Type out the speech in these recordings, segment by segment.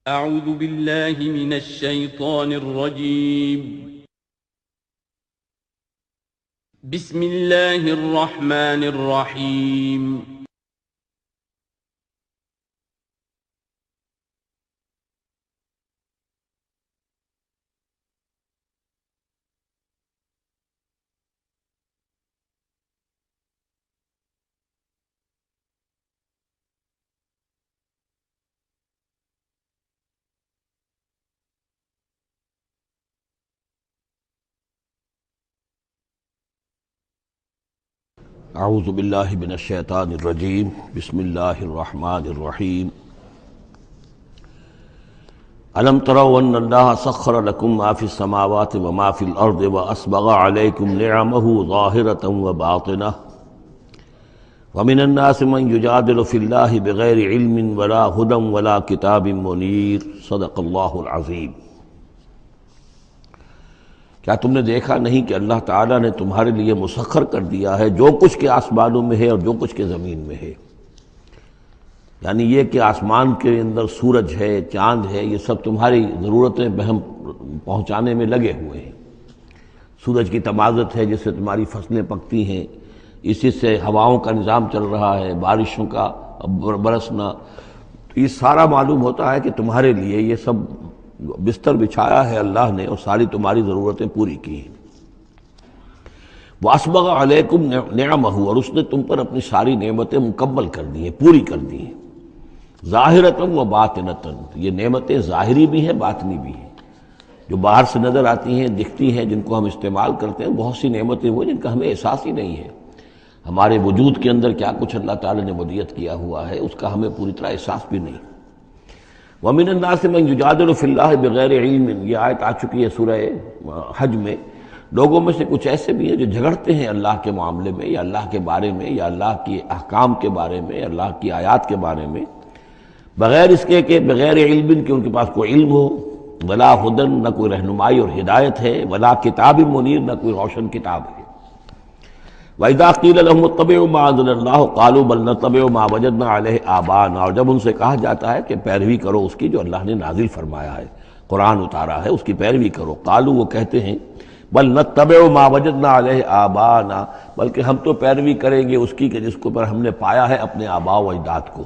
أعوذ بالله من الشيطان الرجيم. بسم الله الرحمن الرحيم. اعوذ باللہ من الشیطان الرجیم بسم اللہ الرحمن الرحیم الم تروا ان اللہ سخر لکم ما فی السماوات وما فی الارض واسبغ علیکم نعمہ ظاہرۃ وباطنہ ومن الناس من یجادل فی اللہ بغیر علم ولا ہدی ولا کتاب منیر صدق اللہ العظیم۔ کیا تم نے دیکھا نہیں کہ اللہ تعالیٰ نے تمہارے لیے مسخر کر دیا ہے جو کچھ کے آسمانوں میں ہے اور جو کچھ کے زمین میں ہے؟ یعنی یہ کہ آسمان کے اندر سورج ہے، چاند ہے، یہ سب تمہاری ضرورتیں بہم پہنچانے میں لگے ہوئے ہیں۔ سورج کی تمازت ہے جس سے تمہاری فصلیں پکتی ہیں، اسی سے ہواؤں کا نظام چل رہا ہے، بارشوں کا برسنا، یہ سارا معلوم ہوتا ہے کہ تمہارے لیے یہ سب بستر بچھایا ہے اللہ نے اور ساری تمہاری ضرورتیں پوری کی ہیں۔ وَأَسْبَغَ عَلَيْكُمْ نِعَمَهُ، اور اس نے تم پر اپنی ساری نعمتیں مکمل کر دی ہیں، پوری کر دی ہیں۔ ظاہرۃ وباطنۃ، یہ نعمتیں ظاہری بھی ہیں باطنی بھی ہیں، جو باہر سے نظر آتی ہیں، دکھتی ہیں، جن کو ہم استعمال کرتے ہیں۔ بہت سی نعمتیں وہ جن کا ہمیں احساس ہی نہیں ہے، ہمارے وجود کے اندر کیا کچھ اللہ تعالی نے ودیعت کیا ہوا ہے اس کا ہمیں پوری طرح احساس بھی نہیں۔ وَمِنَ النَّاسِ مَن يُجَادِلُ فِي اللَّهِ بِغَيْرِ عِلْمٍ، یہ آیت آ چکی ہے سورہ حج میں۔ لوگوں میں سے کچھ ایسے بھی ہیں جو جھگڑتے ہیں اللہ کے معاملے میں یا اللہ کے بارے میں یا اللہ کے احکام کے بارے میں، اللہ کی آیات کے بارے میں، بغیر اس کے کہ بغیر علم کہ ان کے پاس کوئی علم ہو، ولا ہدن، نہ کوئی رہنمائی اور ہدایت ہے، ولا کتاب منیر، نہ کوئی روشن کتاب ہے۔ وَإِذَا قِيلَ لَهُمُ اتَّبِعُوا مَا أَنزَلَ اللَّهُ قَالُوا بَلْ نَتَّبِعُ مَا وَجَدْنَا عَلَيْهِ آبَاءَنَا، اور جب ان سے کہا جاتا ہے کہ پیروی کرو اس کی جو اللہ نے نازل فرمایا ہے، قرآن اتارا ہے، اس کی پیروی کرو، قالوا، وہ کہتے ہیں، بل نتبع ما وجدنا علیہ آباءنا، بلکہ ہم تو پیروی کریں گے اس کی کہ جس کو پر ہم نے پایا ہے اپنے آباء و اجداد کو۔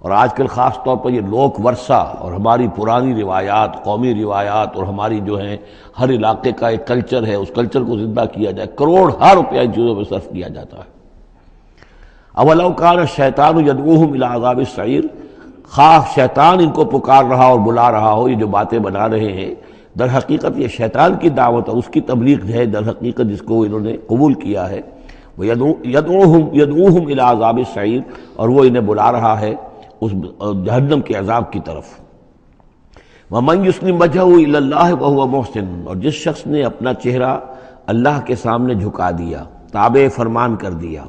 اور آج کل خاص طور پر یہ لوک ورثہ اور ہماری پرانی روایات، قومی روایات، اور ہماری جو ہیں ہر علاقے کا ایک کلچر ہے، اس کلچر کو زندہ کیا جائے، کروڑ ہر روپیہ ان چیزوں میں صرف کیا جاتا ہے۔ اولو کان الشیطان یدعوہم الی عذاب السعیر، خواہ شیطان ان کو پکار رہا اور بلا رہا ہو، یہ جو باتیں بنا رہے ہیں در حقیقت یہ شیطان کی دعوت اور اس کی تبلیغ ہے در حقیقت، جس کو انہوں نے قبول کیا ہے۔ یدعوہم الی عذاب السعیر، اور وہ انہیں بلا رہا ہے اس جہنم کے عذاب کی طرف۔ وَمَن يُسْلِمْ وَجْهَهُ إِلَى اللَّهِ وَهُوَ مُحْسِنٌ، اور جس شخص نے اپنا چہرہ اللہ کے سامنے جھکا دیا، تابع فرمان کر دیا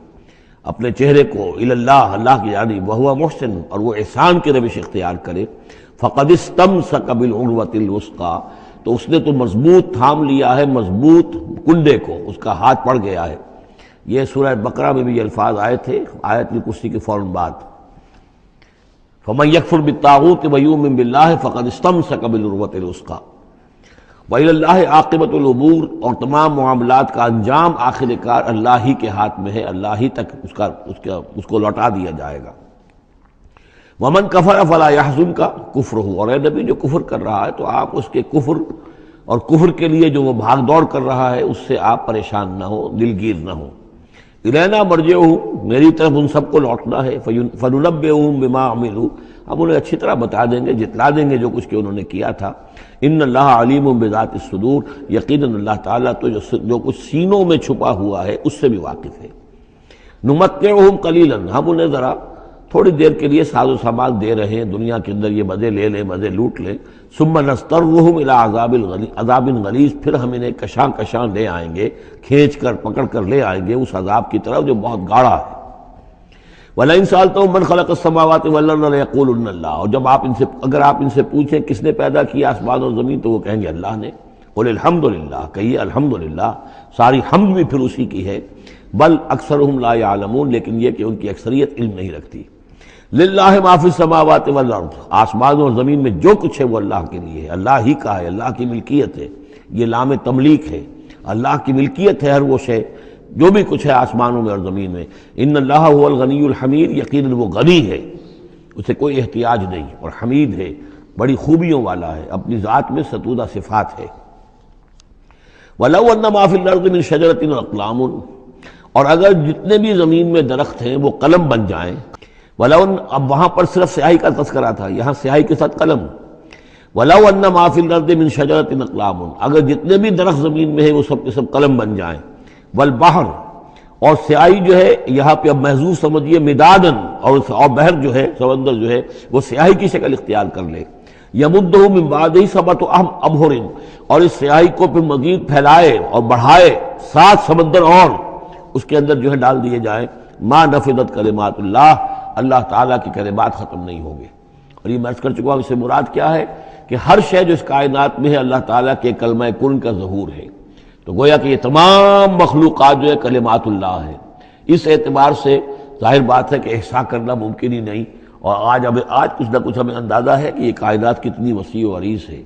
اپنے چہرے کو الی اللہ، اللہ کی جانب، وَهُوَ مُحْسِنٌ، اور وہ احسان کی روش اختیار کرے، فَقَدِ اسْتَمْسَكَ بِالْعُرْوَةِ الْوُثْقَىٰ، تو اس نے تو مضبوط تھام لیا ہے، مضبوط کنڈے کو، اس کا ہاتھ پڑ گیا ہے۔ یہ سورہ بقرہ میں بھی یہ الفاظ آئے تھے آیت الکرسی کے فوراً بعد۔ فَمَن يَكْفُرْ بِالطَّاغُوتِ وَيُؤْمِن بِاللَّهِ فَقَدِ اسْتَمْسَكَ بِالْعُرْوَةِ الْوُثْقَىٰ وَإِلَى اللَّهِ عَاقِبَةُ الْأُمُورِ، اور تمام معاملات کا انجام آخر کار اللہ ہی کے ہاتھ میں ہے، اللہ ہی تک اس کو لوٹا دیا جائے گا۔ وَمَن كَفَرَ فَلَا يَحْزُنكَ كُفْرُهُ، اور اے نبی جو کفر کر رہا ہے تو آپ اس کے کفر اور کفر کے لیے جو وہ بھاگ دوڑ کر رہا ہے اس سے آپ پریشان نہ ہو، دلگیر نہ ہو۔ الینا مرجعہم، میری طرف ان سب کو لوٹنا ہے، فَنُنَبِّئُہُم بِمَا عَمِلُوا، ہم انہیں اچھی طرح بتا دیں گے، جتلا دیں گے جو کچھ کہ انہوں نے کیا تھا۔ ان اللہ علیم بذات الصدور، یقیناً اللہ تعالیٰ تو جو کچھ سینوں میں چھپا ہوا ہے اس سے بھی واقف ہے۔ نمتعہم قلیلا، ہم انہیں ذرا تھوڑی دیر کے لیے ساز و سامان دے رہے ہیں، دنیا کے اندر یہ مزے لے لیں، مزے لوٹ لیں۔ ثم نضطرہم الی عذاب غلیظ، پھر ہم انہیں کشاں کشاں لے آئیں گے، کھینچ کر پکڑ کر لے آئیں گے اس عذاب کی طرف جو بہت گاڑھا ہے۔ وَلَئِن سَأَلْتَهُم مَّن خَلَقَ السَّمَاوَاتِ وَالْأَرْضَ لَيَقُولُنَّ اللَّهُ، اور جب اگر آپ ان سے پوچھیں کس نے پیدا کیا آسمان اور زمین تو وہ کہیں گے اللہ نے۔ قُلِ الْحَمْدُ لِلَّهِ، کہیے الحمدللہ، ساری حمد بھی پھر اسی کی ہے۔ بل اکثرہم لا یعلمون، لیکن یہ کہ ان کی اکثریت علم نہیں رکھتی۔ للہ ما فی السماوات والارض، آسمان اور زمین میں جو کچھ ہے وہ اللہ کے لیے ہے، اللہ ہی کا ہے، اللہ کی ملکیت ہے، یہ لام تملیک ہے، اللہ کی ملکیت ہے ہر وہ شے جو بھی کچھ ہے آسمانوں میں اور زمین میں۔ ان اللہ هو الغنی الحمید، یقیناً وہ غنی ہے، اسے کوئی احتیاج نہیں، اور حمید ہے، بڑی خوبیوں والا ہے، اپنی ذات میں ستودہ صفات ہے۔ وَلَوْ أَنَّ مَا فِي الْأَرْضِ مِنْ شَجَرَةٍ أَقْلَامٌ، اور اگر جتنے بھی زمین میں درخت ہیں وہ قلم بن جائیں، وَلَوْ، اب وہاں پر صرف سیاہی کا تذکرہ تھا، یہاں سیاہی کے ساتھ قلم۔ وَلَوْ أَنَّ مَا فِي الْأَرْضِ مِنْ شَجَرَةٍ أَقْلَامٌ، اگر جتنے بھی درخت زمین میں ہیں وہ سب کے سب قلم بن جائیں، والبحر، اور سیاہی جو ہے یہاں پہ اب محظوظ سمجھیے مدادن، اور بحر جو ہے، سمندر جو ہے وہ سیاہی کی شکل اختیار کر لے، یمدہ من بعدہ سبعۃ ابحر، اور اس سیاہی کو پھر مزید پھیلائے اور بڑھائے 7 سمندر اور اس کے اندر جو ہے ڈال دیے جائیں، ما نفدت کلمات اللہ، اللہ تعالیٰ کی کلمات ختم نہیں ہوں گے۔ اور یہ میں عرض کر چکا ہوں، اس سے مراد کیا ہے کہ ہر شے جو اس کائنات میں ہے اللہ تعالیٰ کے کلمہ کن کا ظہور ہے، تو گویا کہ یہ تمام مخلوقات جو ہے کلمات اللہ ہے۔ اس اعتبار سے ظاہر بات ہے کہ احصاء کرنا ممکن ہی نہیں، اور آج کچھ نہ کچھ ہمیں اندازہ ہے کہ یہ کائنات کتنی وسیع و عریض ہے۔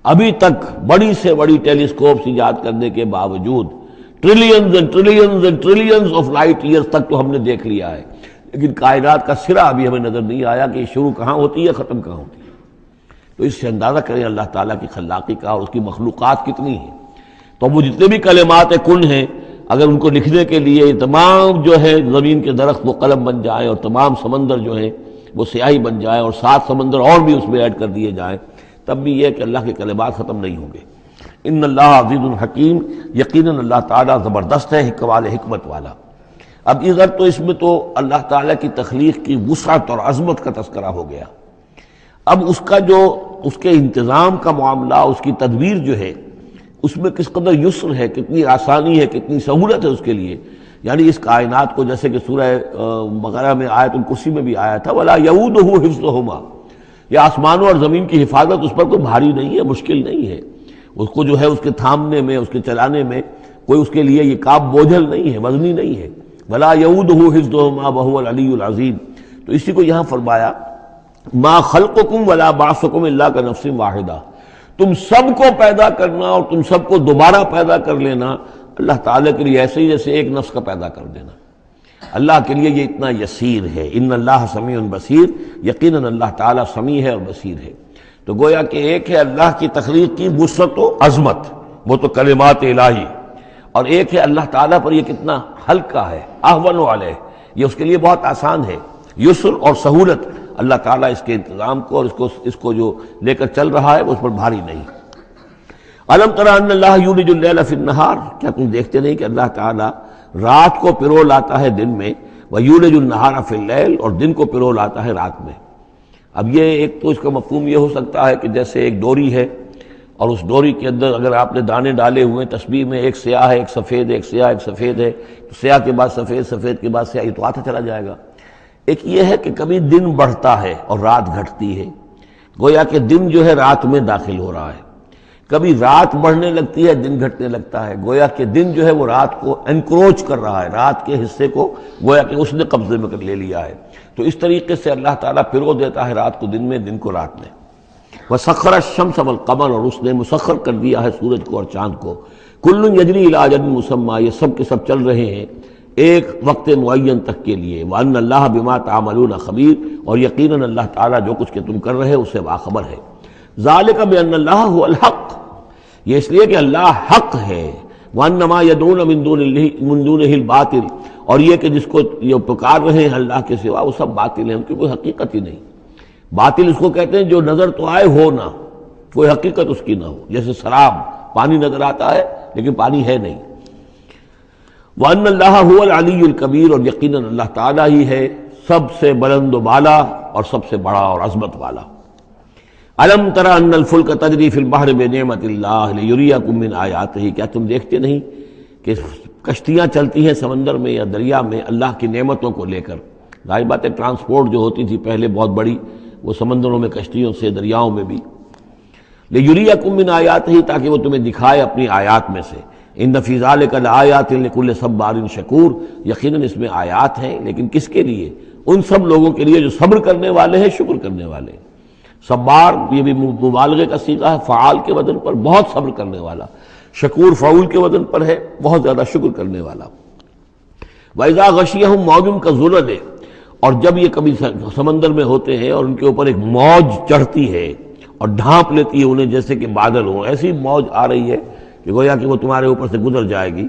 ابھی تک بڑی سے بڑی ٹیلیسکوپس ایجاد کرنے کے باوجود trillions and trillions and trillions of light years تک تو ہم نے دیکھ لیا ہے، لیکن کائنات کا سرا ابھی ہمیں نظر نہیں آیا کہ یہ شروع کہاں ہوتی ہے، ختم کہاں ہوتی ہے۔ تو اس سے اندازہ کریں اللہ تعالیٰ کی خلاقی کا اور اس کی مخلوقات کتنی ہیں۔ تو وہ جتنے بھی کلمات کن ہیں، اگر ان کو لکھنے کے لیے تمام جو ہے زمین کے درخت وہ قلم بن جائیں، اور تمام سمندر جو ہیں وہ سیاہی بن جائیں، اور 7 سمندر اور بھی اس میں ایڈ کر دیے جائیں، تب بھی یہ کہ اللہ کے کلمات ختم نہیں ہوں گے۔ ان اللہ عزیز الحکیم، یقیناً اللہ تعالیٰ زبردست ہے، حکمت والا۔ اب ادھر تو اس میں تو اللہ تعالیٰ کی تخلیق کی وسعت اور عظمت کا تذکرہ ہو گیا، اب اس کا جو اس کے انتظام کا معاملہ، اس کی تدبیر جو ہے، اس میں کس قدر یسر ہے، کتنی آسانی ہے، کتنی سہولت ہے اس کے لیے۔ یعنی اس کائنات کو، جیسے کہ سورہ بقرہ میں آیت الکرسی میں بھی آیا تھا، وَلَا يَئُودُهُ حِفْظُهُمَا، یہ آسمانوں اور زمین کی حفاظت اس پر کوئی بھاری نہیں ہے، مشکل نہیں ہے، اس کو جو ہے اس کے تھامنے میں، اس کے چلانے میں کوئی اس کے لیے یہ کام بوجھل نہیں ہے، وزنی نہیں ہے۔ وَلَا يَئُودُهُ حِفْظُهُمَا وَهُوَ الْعَلِيُّ الْعَظِيمُ، تو اسی کو یہاں فرمایا ما خلقکم ولا بعثکم الا کنفس واحدہ، تم سب کو پیدا کرنا اور تم سب کو دوبارہ پیدا کر لینا اللہ تعالیٰ کے لیے ایسے ہی جیسے ایک نفس کا پیدا کر دینا، اللہ کے لیے یہ اتنا یسیر ہے۔ ان اللہ سمیع بصیر، یقیناً اللہ تعالیٰ سمیع ہے اور بصیر ہے۔ تو گویا کہ ایک ہے اللہ کی تخلیق کی وسعت و عظمت، وہ تو کلمات الہی، اور ایک ہے اللہ تعالیٰ پر یہ کتنا ہلکا ہے، اہون علیہ، یہ اس کے لیے بہت آسان ہے، یسر اور سہولت اللہ تعالیٰ اس کے انتظام کو اور اس کو جو لے کر چل رہا ہے وہ اس پر بھاری نہیں۔ الم تری ان اللہ یولج اللیل فی النہار، کیا تم دیکھتے نہیں کہ اللہ تعالیٰ رات کو پرو لاتا ہے دن میں، ویولج النہار فی اللیل، اور دن کو پرو لاتا ہے رات میں۔ اب یہ ایک تو اس کا مفہوم یہ ہو سکتا ہے کہ جیسے ایک ڈوری ہے، اور اس ڈوری کے اندر اگر آپ نے دانے ڈالے ہوئے تسبیح میں، ایک سیاہ ہے ایک سفید ہے، ایک سیاہ ایک سفید ہے، تو سیاہ کے بعد سفید، سفید کے بعد سیاہ، یہ تو آتا چلا جائے گا۔ ایک یہ ہے کہ کبھی دن بڑھتا ہے اور رات گھٹتی ہے، گویا کہ دن جو ہے رات میں داخل ہو رہا ہے، کبھی رات بڑھنے لگتی ہے دن گھٹنے لگتا ہے، گویا کہ دن جو ہے وہ رات کو انکروچ کر رہا ہے، رات کے حصے کو گویا کہ اس نے قبضے میں کر لے لیا ہے۔ تو اس طریقے سے اللہ تعالیٰ پھرو دیتا ہے رات کو دن میں، دن کو رات میں۔ وَسَخَّرَ الشَّمْسَ وَالْقَمَرَ، اور اس نے مسخر کر دیا ہے سورج کو اور چاند کو، كُلٌّ يَجْرِي إِلَىٰ أَجَلٍ مُّسَمًّى، یہ سب کے سب چل رہے ہیں ایک وقت معین تک کے لیے۔ وَأَنَّ اللَّهَ بِمَا تَعْمَلُونَ خَبِيرٌ، اور یقیناً اللہ تعالیٰ جو کچھ کہ تم کر رہے اس سے باخبر ہے۔ ذَلِكَ بِأَنَّ اللَّهَ هُوَ الْحَقُّ، یہ اس لیے کہ اللہ حق ہے۔ وَأَنَّ مَا يَدْعُونَ مِن دُونِهِ الْبَاطِلُ، اور یہ کہ جس کو یہ پکار رہے ہیں اللہ کے سوا وہ سب باطل ہیں، ان کی کوئی حقیقت ہی نہیں۔ باطل اس کو کہتے ہیں جو نظر تو آئے ہو نہ، کوئی حقیقت اس کی نہ ہو، جیسے سراب، پانی نظر آتا ہے لیکن پانی ہے نہیں۔ وَأَنَّ اللَّهَ هُوَ الْعَلِيُّ الْكَبِيرُ، اور یقیناً اللہ تعالیٰ ہی ہے سب سے بلند و بالا اور سب سے بڑا اور عظمت والا۔ أَلَمْ تَرَ أَنَّ الْفُلْكَ تَجْرِي فِي الْبَحْرِ بِنِعْمَتِ اللَّهِ لِيُرِيَكُم مِّنْ آيَاتِهِ، کیا تم دیکھتے نہیں کہ کشتیاں چلتی ہیں سمندر میں یا دریا میں اللہ کی نعمتوں کو لے کر؟ ظاہر بات ہے ٹرانسپورٹ جو ہوتی تھی پہلے بہت بڑی، وہ سمندروں میں کشتیوں سے، دریاؤں میں بھی۔ لِيُرِيَكُم مِّنْ آيَاتِهِ، تاکہ وہ تمہیں دکھائے اپنی آیات میں سے۔ ان فی ذلک لآیات لکل صبار شکور، یقیناً اس میں آیات ہیں، لیکن کس کے لیے؟ ان سب لوگوں کے لیے جو صبر کرنے والے ہیں، شکر کرنے والے ہیں۔ صبار یہ بھی مبالغے کا صیغہ ہے، فعال کے وزن پر، بہت صبر کرنے والا۔ شکور فعول کے وزن پر ہے، بہت زیادہ شکر کرنے والا۔ وَإِذَا غَشِيَهُم مَّوْجٌ كَالظُّلَلِ، اور جب یہ کبھی سمندر میں ہوتے ہیں اور ان کے اوپر ایک موج چڑھتی ہے اور ڈھانپ لیتی ہے انہیں جیسے کہ بادل ہوں، ایسی موج آ رہی ہے کہ گویا کہ وہ تمہارے اوپر سے گزر جائے گی۔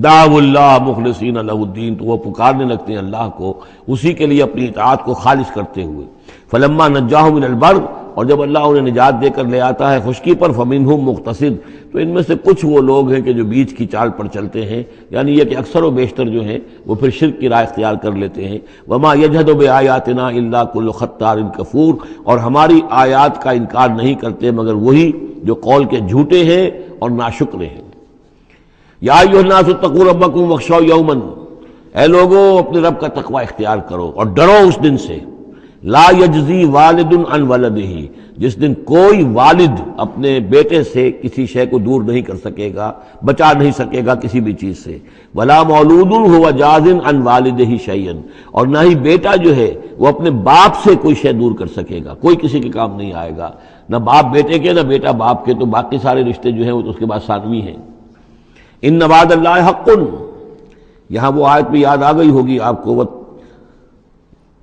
دعوا اللہ مخلصین لہ الدین، تو وہ پکارنے لگتے ہیں اللہ کو اسی کے لیے اپنی اطاعت کو خالص کرتے ہوئے۔ فلما نجاہم من البر، اور جب اللہ انہیں نجات دے کر لے آتا ہے خشکی پر، فمنہم مقتصد، تو ان میں سے کچھ وہ لوگ ہیں کہ جو بیچ کی چال پر چلتے ہیں، یعنی یہ کہ اکثر و بیشتر جو ہیں وہ پھر شرک کی راہ اختیار کر لیتے ہیں۔ وما یجحد بآیاتنا الا کل ختار کفور، اور ہماری آیات کا انکار نہیں کرتے مگر وہی جو قول کے جھوٹے ہیں اور ناشکر ہیں۔ یا ایھا الناس اتقوا ربکم واخشوا یوما، اے لوگو اپنے رب کا تقوی اختیار کرو اور ڈرو اس دن سے، لا یجزی والد عن ولدہ، جس دن کوئی والد اپنے بیٹے سے کسی شے کو دور نہیں کر سکے گا، بچا نہیں سکے گا کسی بھی چیز سے، ولا مولود هو جاز عن والدہ شیئا، اور نہ ہی بیٹا جو ہے وہ اپنے باپ سے کوئی شے دور کر سکے گا، کوئی کسی کے کام نہیں آئے گا، نہ باپ بیٹے کے نہ بیٹا باپ کے، تو باقی سارے رشتے جو ہیں وہ تو اس کے بعد ثانوی ہیں۔ ان وعد اللہ حق، یہاں وہ آیت بھی یاد آ گئی ہوگی آپ کو،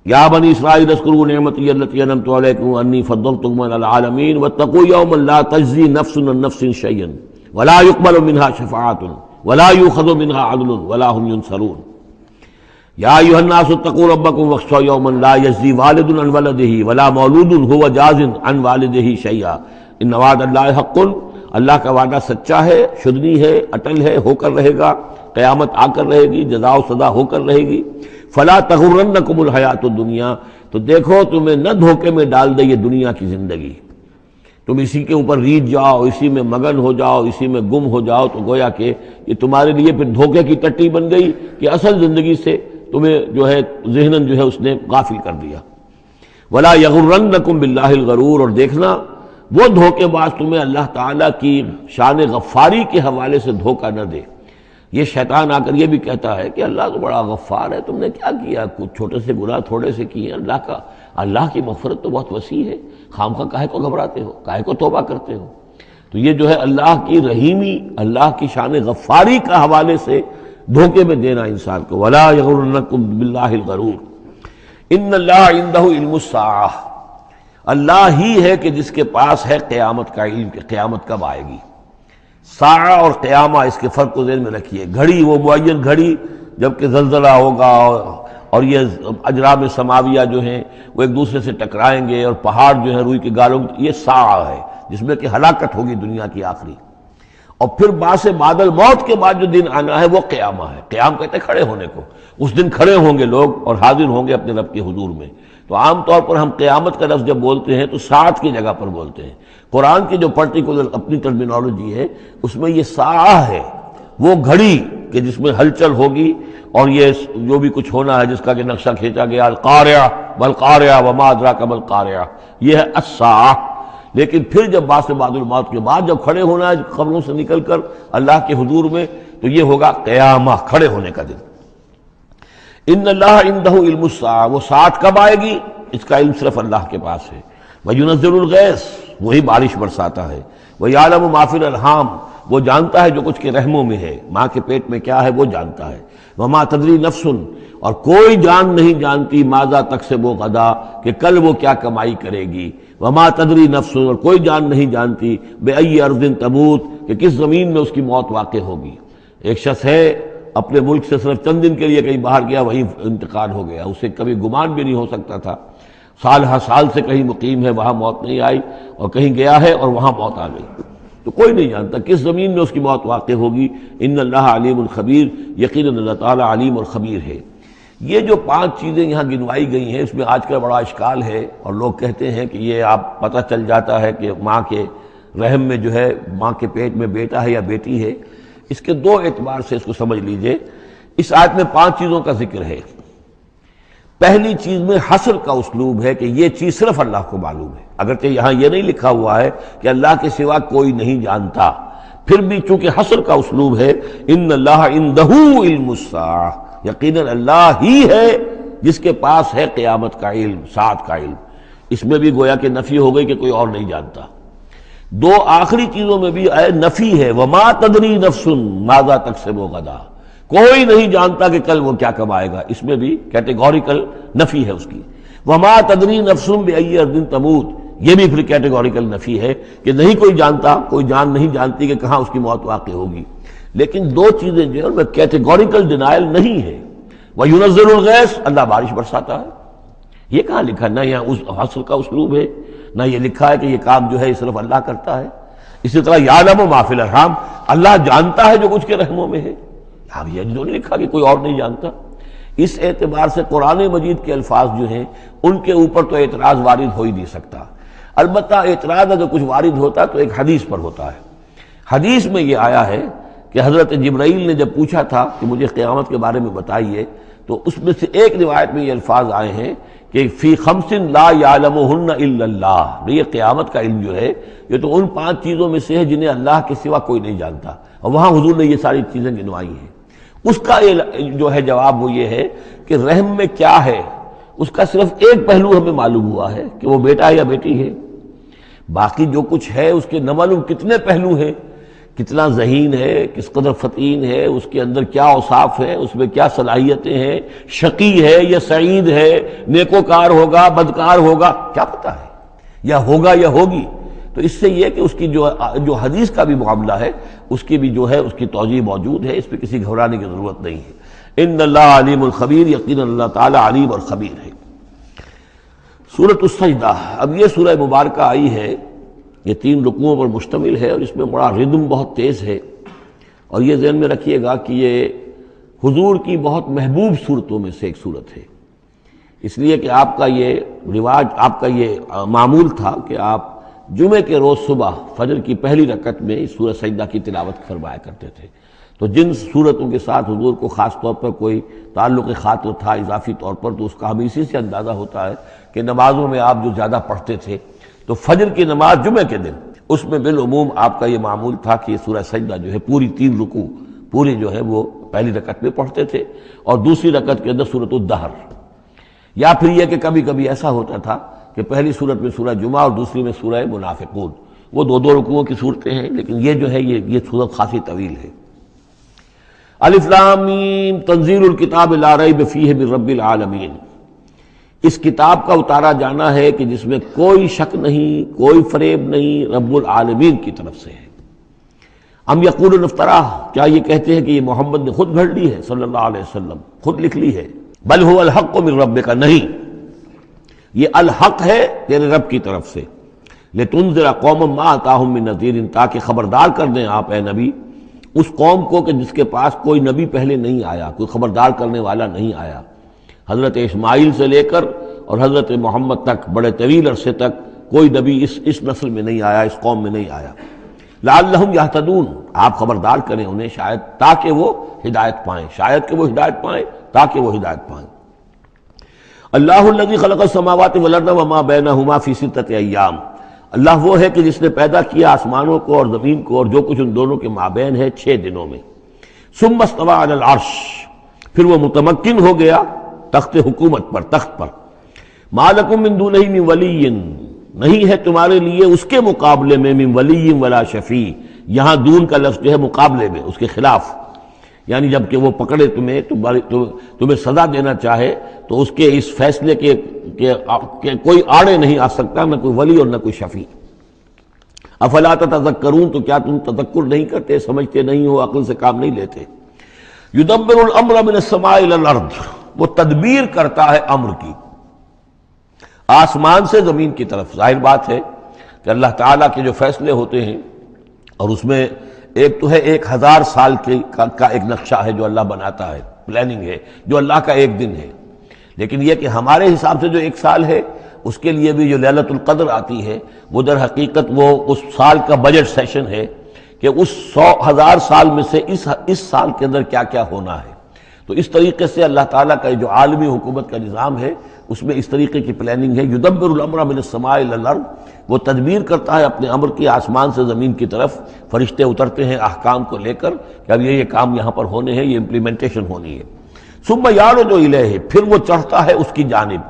یا بنی اسرائیل اذکروا نعمتی التی انعمت علیکم انی فضلتکم علی العالمین واتقوا یوما لا تجزی نفس عن نفس شیئا ولا یقبل منها شفاعۃ ولا یؤخذ منها عدل ولا هم ینصرون۔ یا ایھا الناس اتقوا ربکم واخشوا یوما لا یجزی والد عن ولدہ ولا مولود هو جاز عن والدہ شیئا ان وعد اللہ حق، اللہ کا وعدہ سچا ہے، شدنی ہے، اٹل ہے، ہو کر رہے گا، قیامت آ کر رہے گی، جزا و سزا ہو کر رہے گی۔ فلا تغرنکم الحیات الدنیا، تو دیکھو تمہیں نہ دھوکے میں ڈال دے یہ دنیا کی زندگی، تم اسی کے اوپر ریجھ جاؤ، اسی میں مگن ہو جاؤ، اسی میں گم ہو جاؤ، تو گویا کہ یہ تمہارے لیے پھر دھوکے کی ٹٹی بن گئی کہ اصل زندگی سے تمہیں جو ہے ذہناً جو ہے اس نے غافل کر دیا۔ ولا یغرنکم باللہ الغرور، اور دیکھنا وہ دھوکے باز تمہیں اللہ تعالیٰ کی شان غفاری کے حوالے سے دھوکہ نہ دے۔ یہ شیطان آ کر یہ بھی کہتا ہے کہ اللہ تو بڑا غفار ہے، تم نے کیا کیا، کچھ چھوٹے سے گناہ تھوڑے سے کیے، اللہ کی مغفرت تو بہت وسیع ہے، خامخواہ کاہے کو گھبراتے ہو، کاہے کو توبہ کرتے ہو۔ تو یہ جو ہے اللہ کی رحیمی، اللہ کی شان غفاری کا حوالے سے دھوکے میں دینا انسان کو۔ ولا یغرنکم باللہ الغرور ان اللہ عندہ علم الساعہ، اللہ ہی ہے کہ جس کے پاس ہے قیامت کا علم کہ قیامت کب آئے گی۔ ساعہ اور قیامہ، اس کے فرق کو ذہن میں رکھیے۔ گھڑی وہ معین گھڑی جب کہ زلزلہ ہوگا اور یہ اجرام سماویہ جو ہیں وہ ایک دوسرے سے ٹکرائیں گے اور پہاڑ جو ہیں روئی کے گالوں، یہ ساعہ ہے جس میں کہ ہلاکت ہوگی دنیا کی آخری۔ اور پھر باعث بعد الموت کے بعد جو دن آنا ہے وہ قیامہ ہے۔ قیام کہتے ہیں کھڑے ہونے کو، اس دن کھڑے ہوں گے لوگ اور حاضر ہوں گے اپنے رب کے حضور میں۔ تو عام طور پر ہم قیامت کا لفظ جب بولتے ہیں تو ساعت کی جگہ پر بولتے ہیں۔ قرآن کی جو پرٹیکولر اپنی ٹرمینالوجی ہے اس میں یہ ساعہ ہے، وہ گھڑی کہ جس میں ہلچل ہوگی اور یہ جو بھی کچھ ہونا ہے جس کا کہ نقشہ کھینچا گیا، القاریہ والقاریہ وما ادراک ما القاریہ، یہ ہے الساعہ۔ لیکن پھر جب بعد الموت کے بعد جب کھڑے ہونا ہے قبروں سے نکل کر اللہ کے حضور میں، تو یہ ہوگا قیامہ، کھڑے ہونے کا دن۔ ان اللہ عندہ علم الساعہ، وہ ساعت کب آئے گی اس کا علم صرف اللہ کے پاس ہے۔ وَيُنَزِّلُ الْغَيْثَ، وہی بارش برساتا ہے۔ وَيَعْلَمُ مَا فِي الْأَرْحَامِ، وہ جانتا ہے جو کچھ کے رحموں میں ہے، ماں کے پیٹ میں کیا ہے وہ جانتا ہے۔ وَمَا تَدْرِي نَفْسٌ، اور کوئی جان نہیں جانتی ماذا تکسب غدا، کہ کل وہ کیا کمائی کرے گی۔ وَمَا تَدْرِي نَفْسٌ، اور کوئی جان نہیں جانتی بِأَيِّ أَرْضٍ تَمُوتُ، کہ کس زمین میں اس کی موت واقع ہوگی۔ ایک شخص ہے اپنے ملک سے صرف چند دن کے لیے کہیں باہر گیا، وہیں انتقال ہو گیا، اسے کبھی گمان بھی نہیں ہو سکتا تھا، سال ہر سال سے کہیں مقیم ہے وہاں موت نہیں آئی، اور کہیں گیا ہے اور وہاں موت آ گئی۔ تو کوئی نہیں جانتا کس زمین میں اس کی موت واقع ہوگی۔ ان اللہ علیم الخبیر، یقیناً اللہ تعالیٰ علیم اور خبیر ہے۔ یہ جو 5 چیزیں یہاں گنوائی گئی ہیں اس میں آج کل بڑا اشکال ہے، اور لوگ کہتے ہیں کہ یہ آپ پتہ چل جاتا ہے کہ ماں کے رحم میں جو ہے، ماں کے پیٹ میں بیٹا ہے یا بیٹی ہے۔ اس کے 2 اعتبار سے اس کو سمجھ لیجئے۔ اس آیت میں 5 چیزوں کا ذکر ہے۔ پہلی چیز میں حصر کا اسلوب ہے کہ یہ چیز صرف اللہ کو معلوم ہے، اگرچہ یہاں یہ نہیں لکھا ہوا ہے کہ اللہ کے سوا کوئی نہیں جانتا، پھر بھی چونکہ حصر کا اسلوب ہے، ان اللہ عندہ علم الساعہ، یقیناً اللہ ہی ہے جس کے پاس ہے قیامت کا علم، ساعت کا علم۔ اس میں بھی گویا کہ نفی ہو گئی کہ کوئی اور نہیں جانتا۔ دو آخری چیزوں میں بھی نفی ہے، وما تدری نفس ماذا تکسب غدا، کوئی نہیں جانتا کہ کل وہ کیا کمائے گا، اس میں بھی کیٹیگوریکل نفی ہے اس کی۔ وما تدری نفس بأی ارض تموت، یہ بھی پھر کیٹیگوریکل نفی ہے کہ نہیں کوئی جانتا، کوئی جان نہیں جانتی کہ کہاں اس کی موت واقع ہوگی۔ لیکن دو چیزیں جو ہے ان میں کیٹیگوریکل ڈینائل نہیں ہے۔ وَيُنَزِّلُ الْغَيْثَ، اللہ بارش برساتا ہے، یہ کہاں لکھا؟ نہ یہاں اس حصر کا اسلوب ہے، نہ یہ لکھا ہے کہ یہ کام جو ہے صرف اللہ کرتا ہے۔ اسی طرح یعلم ما فی الارحام، اللہ جانتا ہے جو کچھ کے رحموں میں ہے، اب یہ جو نہیں لکھا کہ کوئی اور نہیں جانتا۔ اس اعتبار سے قرآن مجید کے الفاظ جو ہیں ان کے اوپر تو اعتراض وارد ہو ہی نہیں سکتا۔ البتہ اعتراض اگر کچھ وارد ہوتا تو ایک حدیث پر ہوتا ہے۔ حدیث میں یہ آیا ہے کہ حضرت جبرائیل نے جب پوچھا تھا کہ مجھے قیامت کے بارے میں بتائیے، تو اس میں سے ایک روایت میں یہ الفاظ آئے ہیں کہ فی خمس لا یعلمہن الا اللہ، یہ قیامت کا علم جو ہے یہ تو ان 5 چیزوں میں سے ہے جنہیں اللہ کے سوا کوئی نہیں جانتا، اور وہاں حضور نے یہ ساری چیزیں گنوائی ہیں۔ اس کا جو ہے جواب وہ یہ ہے کہ رحم میں کیا ہے اس کا صرف ایک پہلو ہمیں معلوم ہوا ہے کہ وہ بیٹا ہے یا بیٹی ہے، باقی جو کچھ ہے اس کے نہ معلوم کتنے پہلو ہیں، کتنا ذہین ہے، کس قدر فطین ہے، اس کے اندر کیا اوصاف ہے، اس میں کیا صلاحیتیں ہیں، شقی ہے یا سعید ہے، نیکوکار ہوگا بدکار ہوگا، کیا پتہ ہے، یا ہوگا یا ہوگی۔ تو اس سے یہ کہ اس کی جو حدیث کا بھی معاملہ ہے اس کی بھی جو ہے اس کی توجیہ موجود ہے، اس پہ کسی گھبرانے کی ضرورت نہیں ہے۔ ان اللہ علیم الخبیر، یقینا اللہ تعالی علیم اور خبیر ہے۔ سورۃ السجدہ، اب یہ سورہ مبارکہ آئی ہے، یہ 3 رکوعوں پر مشتمل ہے اور اس میں بڑا ردم بہت تیز ہے، اور یہ ذہن میں رکھیے گا کہ یہ حضور کی بہت محبوب صورتوں میں سے ایک صورت ہے، اس لیے کہ آپ کا یہ رواج، آپ کا یہ معمول تھا کہ آپ جمعے کے روز صبح فجر کی پہلی رکعت میں اس سورہ سجدہ کی تلاوت فرمایا کرتے تھے۔ تو جن صورتوں کے ساتھ حضور کو خاص طور پر کوئی تعلق خاطر تھا اضافی طور پر، تو اس کا ہمیں اسی سے اندازہ ہوتا ہے کہ نمازوں میں آپ جو زیادہ پڑھتے تھے، تو فجر کی نماز جمعے کے دن اس میں بالعموم آپ کا یہ معمول تھا کہ یہ سورہ سجدہ جو ہے پوری 3 رکوع پوری جو ہے وہ پہلی رکعت میں پڑھتے تھے، اور دوسری رکعت کے اندر سورۃ الدہر، یا پھر یہ کہ کبھی کبھی ایسا ہوتا تھا کہ پہلی صورت میں سورہ جمعہ اور دوسری میں سورہ منافقون، وہ 2 رکوعوں کی صورتیں ہیں، لیکن یہ جو ہے یہ صورت خاصی طویل ہے۔ الف لام میم تنزیل الکتاب لا ریب فیہ من رب العالمین، اس کتاب کا اتارا جانا ہے کہ جس میں کوئی شک نہیں، کوئی فریب نہیں، رب العالمین کی طرف سے ہے۔ ام یقولون افتراہ، کیا یہ کہتے ہیں کہ یہ محمد نے خود گھڑ لی ہے صلی اللہ علیہ وسلم، خود لکھ لی ہے؟ بل هو الحق من ربک، نہیں، یہ الحق ہے تیرے رب کی طرف سے۔ لتنذر قوما ما اتاہم من نذیر، تاکہ خبردار کر دیں آپ اے نبی اس قوم کو کہ جس کے پاس کوئی نبی پہلے نہیں آیا، کوئی خبردار کرنے والا نہیں آیا۔ حضرت اسماعیل سے لے کر اور حضرت محمد تک بڑے طویل عرصے تک کوئی نبی اس نسل میں نہیں آیا، اس قوم میں نہیں آیا۔ لعلہم یہتدون، آپ خبردار کریں انہیں شاید تاکہ وہ ہدایت پائیں، شاید کہ وہ ہدایت پائیں، تاکہ وہ ہدایت پائیں۔ اللہ الذی خلق السماوات والارض وما بینہما فی 6 ایام، اللہ وہ ہے کہ جس نے پیدا کیا آسمانوں کو اور زمین کو اور جو کچھ ان دونوں کے مابین ہے 6 دنوں میں۔ ثم استوى علی العرش، پھر وہ متمکن ہو گیا تخت حکومت پر، تخت پر۔ ما لکم من دونہ من ولی، نہیں ہے تمہارے لیے اس کے مقابلے میں من ولی ولا شفیع، یہاں دون کا لفظ جو ہے مقابلے میں، اس کے خلاف، یعنی جب کہ وہ پکڑے تمہیں سزا دینا چاہے تو اس کے اس فیصلے کے کوئی آڑے نہیں آ سکتا، نہ کوئی ولی اور نہ کوئی شفیع۔ افلا تتذکرون، تو کیا تم تذکر نہیں کرتے، سمجھتے نہیں ہو، عقل سے کام نہیں لیتے؟ یدبر الامر من السماء الى الارض، وہ تدبیر کرتا ہے امر کی آسمان سے زمین کی طرف۔ ظاہر بات ہے کہ اللہ تعالیٰ کے جو فیصلے ہوتے ہیں، اور اس میں ایک تو ہے 1000 سال کا ایک نقشہ ہے جو اللہ بناتا ہے، پلاننگ ہے، جو اللہ کا ایک دن ہے، لیکن یہ کہ ہمارے حساب سے جو 1 سال ہے اس کے لیے بھی جو لیلۃ القدر آتی ہے وہ در حقیقت وہ اس سال کا بجٹ سیشن ہے کہ اس 100,000 سال میں سے اس سال کے اندر کیا کیا ہونا ہے۔ تو اس طریقے سے اللہ تعالیٰ کا جو عالمی حکومت کا نظام ہے اس میں اس طریقے کی پلاننگ ہے۔ یدبر الامر من السماء الى الارض، وہ تدبیر کرتا ہے اپنے امر کی آسمان سے زمین کی طرف، فرشتے اترتے ہیں احکام کو لے کر کہ اب یہ کام یہاں پر ہونے ہیں، یہ امپلیمنٹیشن ہونی ہے۔ ثم یعرج الیہ، پھر وہ چڑھتا ہے اس کی جانب.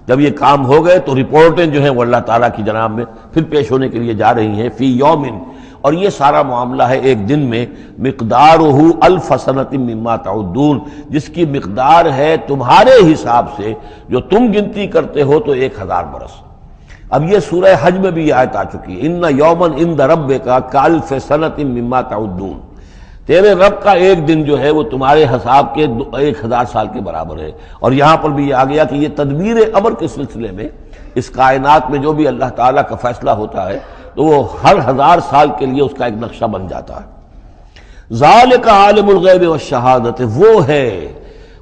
جب یہ کام ہو گئے تو رپورٹیں جو ہیں وہ اللہ تعالیٰ کی جناب میں پھر پیش ہونے کے لیے جا رہی ہیں. فی یومن، اور یہ سارا معاملہ ہے ایک دن میں، مقدارہ الف سنۃ مما تعدون، جس کی مقدار ہے تمہارے حساب سے جو تم گنتی کرتے ہو تو 1000 برس. اب یہ سورہ حج میں بھی یہ آیت آ چکی ہے، ان یومن عند ربک کالف سنۃ مما تعدون، تیرے رب کا ایک دن جو ہے وہ تمہارے حساب کے 1000 سال کے برابر ہے. اور یہاں پر بھی یہ آ گیا کہ یہ تدبیر امر کے سلسلے میں اس کائنات میں جو بھی اللہ تعالیٰ کا فیصلہ ہوتا ہے تو وہ ہر 1000 سال کے لیے اس کا ایک نقشہ بن جاتا ہے. ذالک عالم الغیب والشہادۃ،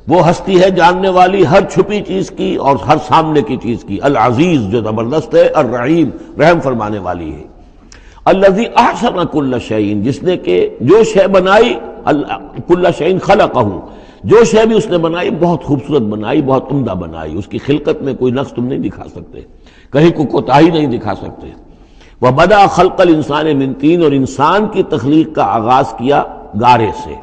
وہ ہستی ہے جاننے والی ہر چھپی چیز کی اور ہر سامنے کی چیز کی. العزیز، جو زبردست ہے، الرحیم، رحم فرمانے والی ہے. الذی احسن کل شیء، جس نے کہ جو شے بنائی، کل شیء خلقہ، جو شے بھی اس نے بنائی بہت خوبصورت بنائی، بہت عمدہ بنائی. اس کی خلقت میں کوئی نقص تم نہیں دکھا سکتے، کہیں کوئی کوتاہی نہیں دکھا سکتے. وبدأ خلق الانسان من طین، اور انسان کی تخلیق کا آغاز کیا گارے سے.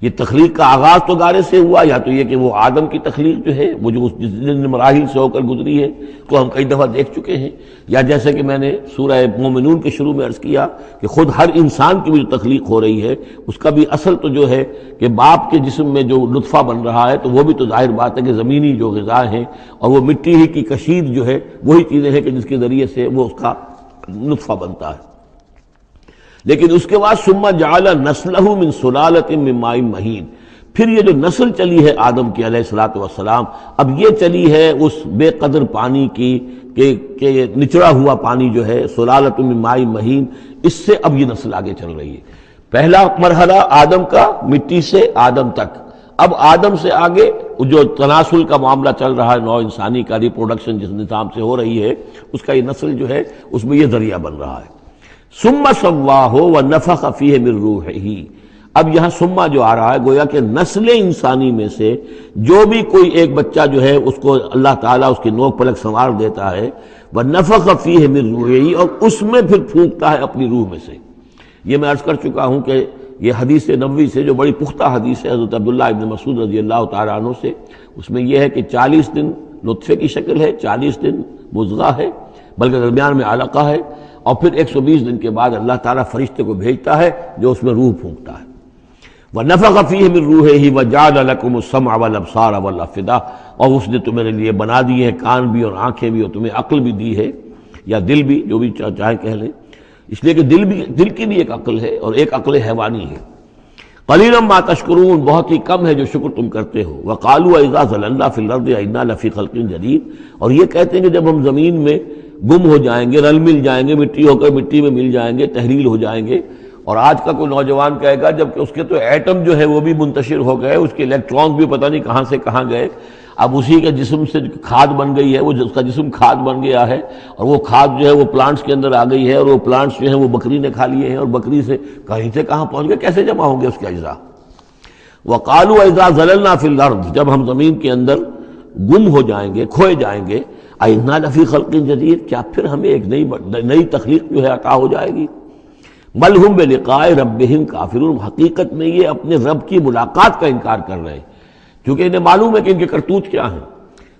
یہ تخلیق کا آغاز تو گارے سے ہوا، یا تو یہ کہ وہ آدم کی تخلیق جو ہے وہ جو جن مراحل سے ہو کر گزری ہے تو ہم کئی دفعہ دیکھ چکے ہیں، یا جیسے کہ میں نے سورہ مومنون کے شروع میں عرض کیا کہ خود ہر انسان کی بھی جو تخلیق ہو رہی ہے اس کا بھی اصل تو جو ہے کہ باپ کے جسم میں جو نطفہ بن رہا ہے تو وہ بھی تو ظاہر بات ہے کہ زمینی جو غذا ہیں اور وہ مٹی ہی کی کشید جو ہے وہی چیزیں ہیں کہ جس کے ذریعے سے وہ اس کا نطفہ بنتا ہے. لیکن اس کے بعد ثم جعل نسلہ من سلالۃ من ماء مہین، پھر یہ جو نسل چلی ہے آدم کی علیہ الصلوۃ والسلام، اب یہ چلی ہے اس بے قدر پانی کی کہ نچڑا ہوا پانی جو ہے سلالۃ من ماء مہین، اس سے اب یہ نسل آگے چل رہی ہے. پہلا مرحلہ آدم کا مٹی سے آدم تک، اب آدم سے آگے جو تناسل کا معاملہ چل رہا ہے نوع انسانی کا، ریپروڈکشن جس نظام سے ہو رہی ہے اس کا یہ نسل جو ہے اس میں یہ ذریعہ بن رہا ہے. ثم سواہ ونفخ فیہ من روحہ، اب یہاں ثم جو آ رہا ہے گویا کہ نسل انسانی میں سے جو بھی کوئی ایک بچہ جو ہے اس کو اللہ تعالیٰ اس کی نوک پلک سنوار دیتا ہے، ونفخ فیہ من روحہ، اور اس میں پھر پھونکتا ہے اپنی روح میں سے. یہ میں عرض کر چکا ہوں کہ یہ حدیث نبوی سے جو بڑی پختہ حدیث ہے حضرت عبداللہ ابن مسعود رضی اللہ تعالیٰ عنہ سے، اس میں یہ ہے کہ 40 دن نطفے کی شکل ہے، 40 دن مضغہ ہے، بلکہ درمیان میں علقہ ہے، اور پھر 120 دن کے بعد اللہ تعالیٰ فرشتے کو بھیجتا ہے جو اس میں روح پھونکتا ہے. وَنَفَخَ فِيهِ مِن رُوحِهِ وَجَعَلَ لَكُمُ السَّمْعَ وَالْأَبْصَارَ وَالْأَفْئِدَةَ، اور اس نے تمہارے لیے بنا دی ہے کان بھی اور آنکھیں بھی، اور تمہیں عقل بھی دی ہے یا دل بھی، جو بھی چاہے کہہ لیں، اس لیے کہ دل کی بھی ایک عقل ہے اور ایک عقل حیوانی ہے. قَلِيلًا مَا تَشْكُرُونَ، بہت ہی کم ہے جو شکر تم کرتے ہو. وَقَالُوا إِذَا ضَلَلْنَا فِي الْأَرْضِ أَإِنَّا لَفِي خَلْقٍ جَدِيدٍ، اور یہ کہتے ہیں کہ جب ہم زمین میں گم ہو جائیں گے، رل مل جائیں گے، مٹی ہو کر مٹی میں مل جائیں گے، تحلیل ہو جائیں گے. اور آج کا کوئی نوجوان کہے گا جبکہ اس کے تو ایٹم جو ہے وہ بھی منتشر ہو گئے، اس کے الیکٹرانز بھی پتہ نہیں کہاں سے کہاں گئے، اب اسی کے جسم سے کھاد بن گئی ہے، وہ اس کا جسم کھاد بن گیا ہے، اور وہ کھاد جو ہے وہ پلانٹس کے اندر آ گئی ہے، اور وہ پلانٹس جو ہیں وہ بکری نے کھا لیے ہیں، اور بکری سے کہاں پہنچ گئے، کیسے جمع ہوں گے اس کے اجزاء. وَقَالُوا إِذَا ضَلَلْنَا فِي الْأَرْضِ، جب ہم زمین کے اندر گم ہو جائیں گے، کھوئے جائیں گے، أَإِنَّا لَفِي خَلْقٍ جَدِيدٍ، کیا پھر ہمیں ایک نئی تخلیق جو ہے عطا ہو جائے گی. بل ہم بلقاء ربہم کافرون، حقیقت میں یہ اپنے رب کی ملاقات کا انکار کر رہے ہیں، کیونکہ انہیں معلوم ہے کہ ان کے کرتوت کیا ہیں.